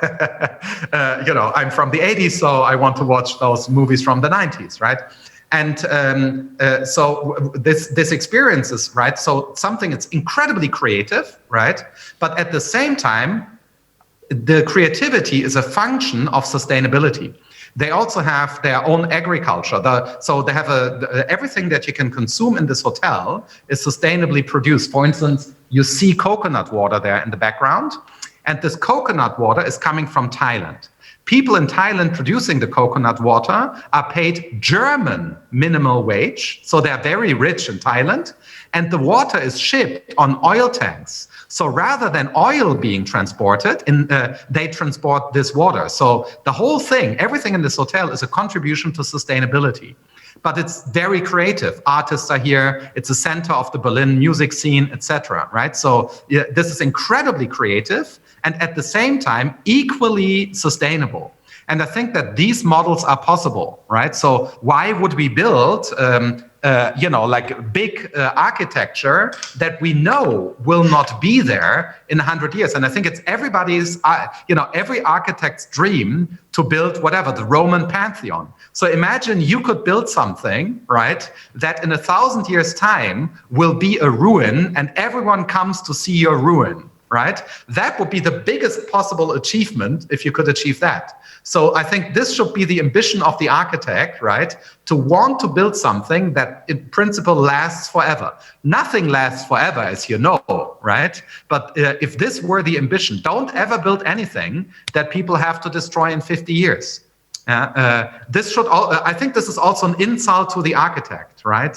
you know, I'm from the 80s, so I want to watch those movies from the 90s. Right. And so this experience is, right, so something that's incredibly creative. Right. But at the same time, the creativity is a function of sustainability. They also have their own agriculture. So they have everything that you can consume in this hotel is sustainably produced. For instance, you see coconut water there in the background, and this coconut water is coming from Thailand. People in Thailand producing the coconut water are paid German minimal wage, so they're very rich in Thailand, and the water is shipped on oil tanks. So rather than oil being transported, they transport this water. So the whole thing, everything in this hotel is a contribution to sustainability. But it's very creative. Artists are here. It's a center of the Berlin music scene, etc. Right? So yeah, this is incredibly creative and at the same time equally sustainable. And I think that these models are possible, right? So why would we build, you know, like big architecture that we know will not be there in 100 years? And I think it's everybody's, you know, every architect's dream to build whatever, the Roman Pantheon. So imagine you could build something, right, that in 1,000 years' time will be a ruin and everyone comes to see your ruin. Right? That would be the biggest possible achievement if you could achieve that. So I think this should be the ambition of the architect, right? To want to build something that in principle lasts forever. Nothing lasts forever, as you know, right? But if this were the ambition, don't ever build anything that people have to destroy in 50 years. This should. I think this is also an insult to the architect, right?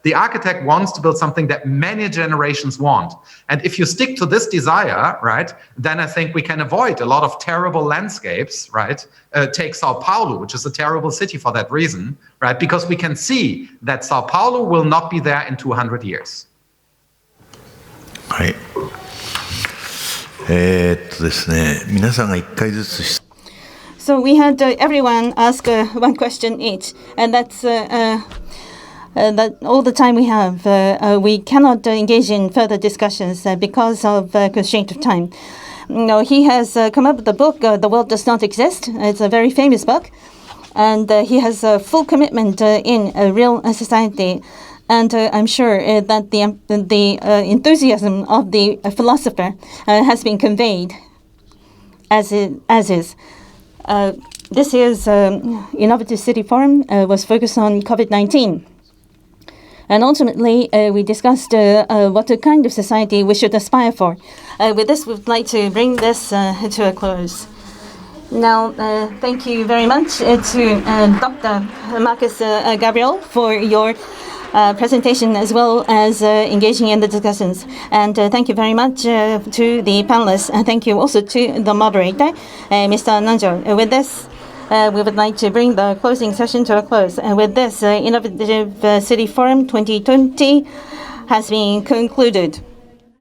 The architect wants to build something that many generations want, and if you stick to this desire, right, then I think we can avoid a lot of terrible landscapes, right? Take Sao Paulo, which is a terrible city for that reason, right? Because we can see that Sao Paulo will not be there in 200 years. はい。ですね、皆さんが1回ずつ So we had everyone ask one question each, and that's that all the time we have. We cannot engage in further discussions because of constraint of time. No, he has come up with a book, The World Does Not Exist. It's a very famous book, and he has a full commitment in a real society. And I'm sure that the enthusiasm of the philosopher has been conveyed as is. This year's Innovative City Forum was focused on COVID-19. And ultimately, we discussed what kind of society we should aspire for. With this, we would like to bring this to a close. Now, thank you very much to Dr. Markus Gabriel for your presentation as well as engaging in the discussions. And thank you very much to the panelists. And thank you also to the moderator, Mr. Nanjo. With this, we would like to bring the closing session to a close. And with this, Innovative City Forum 2020 has been concluded.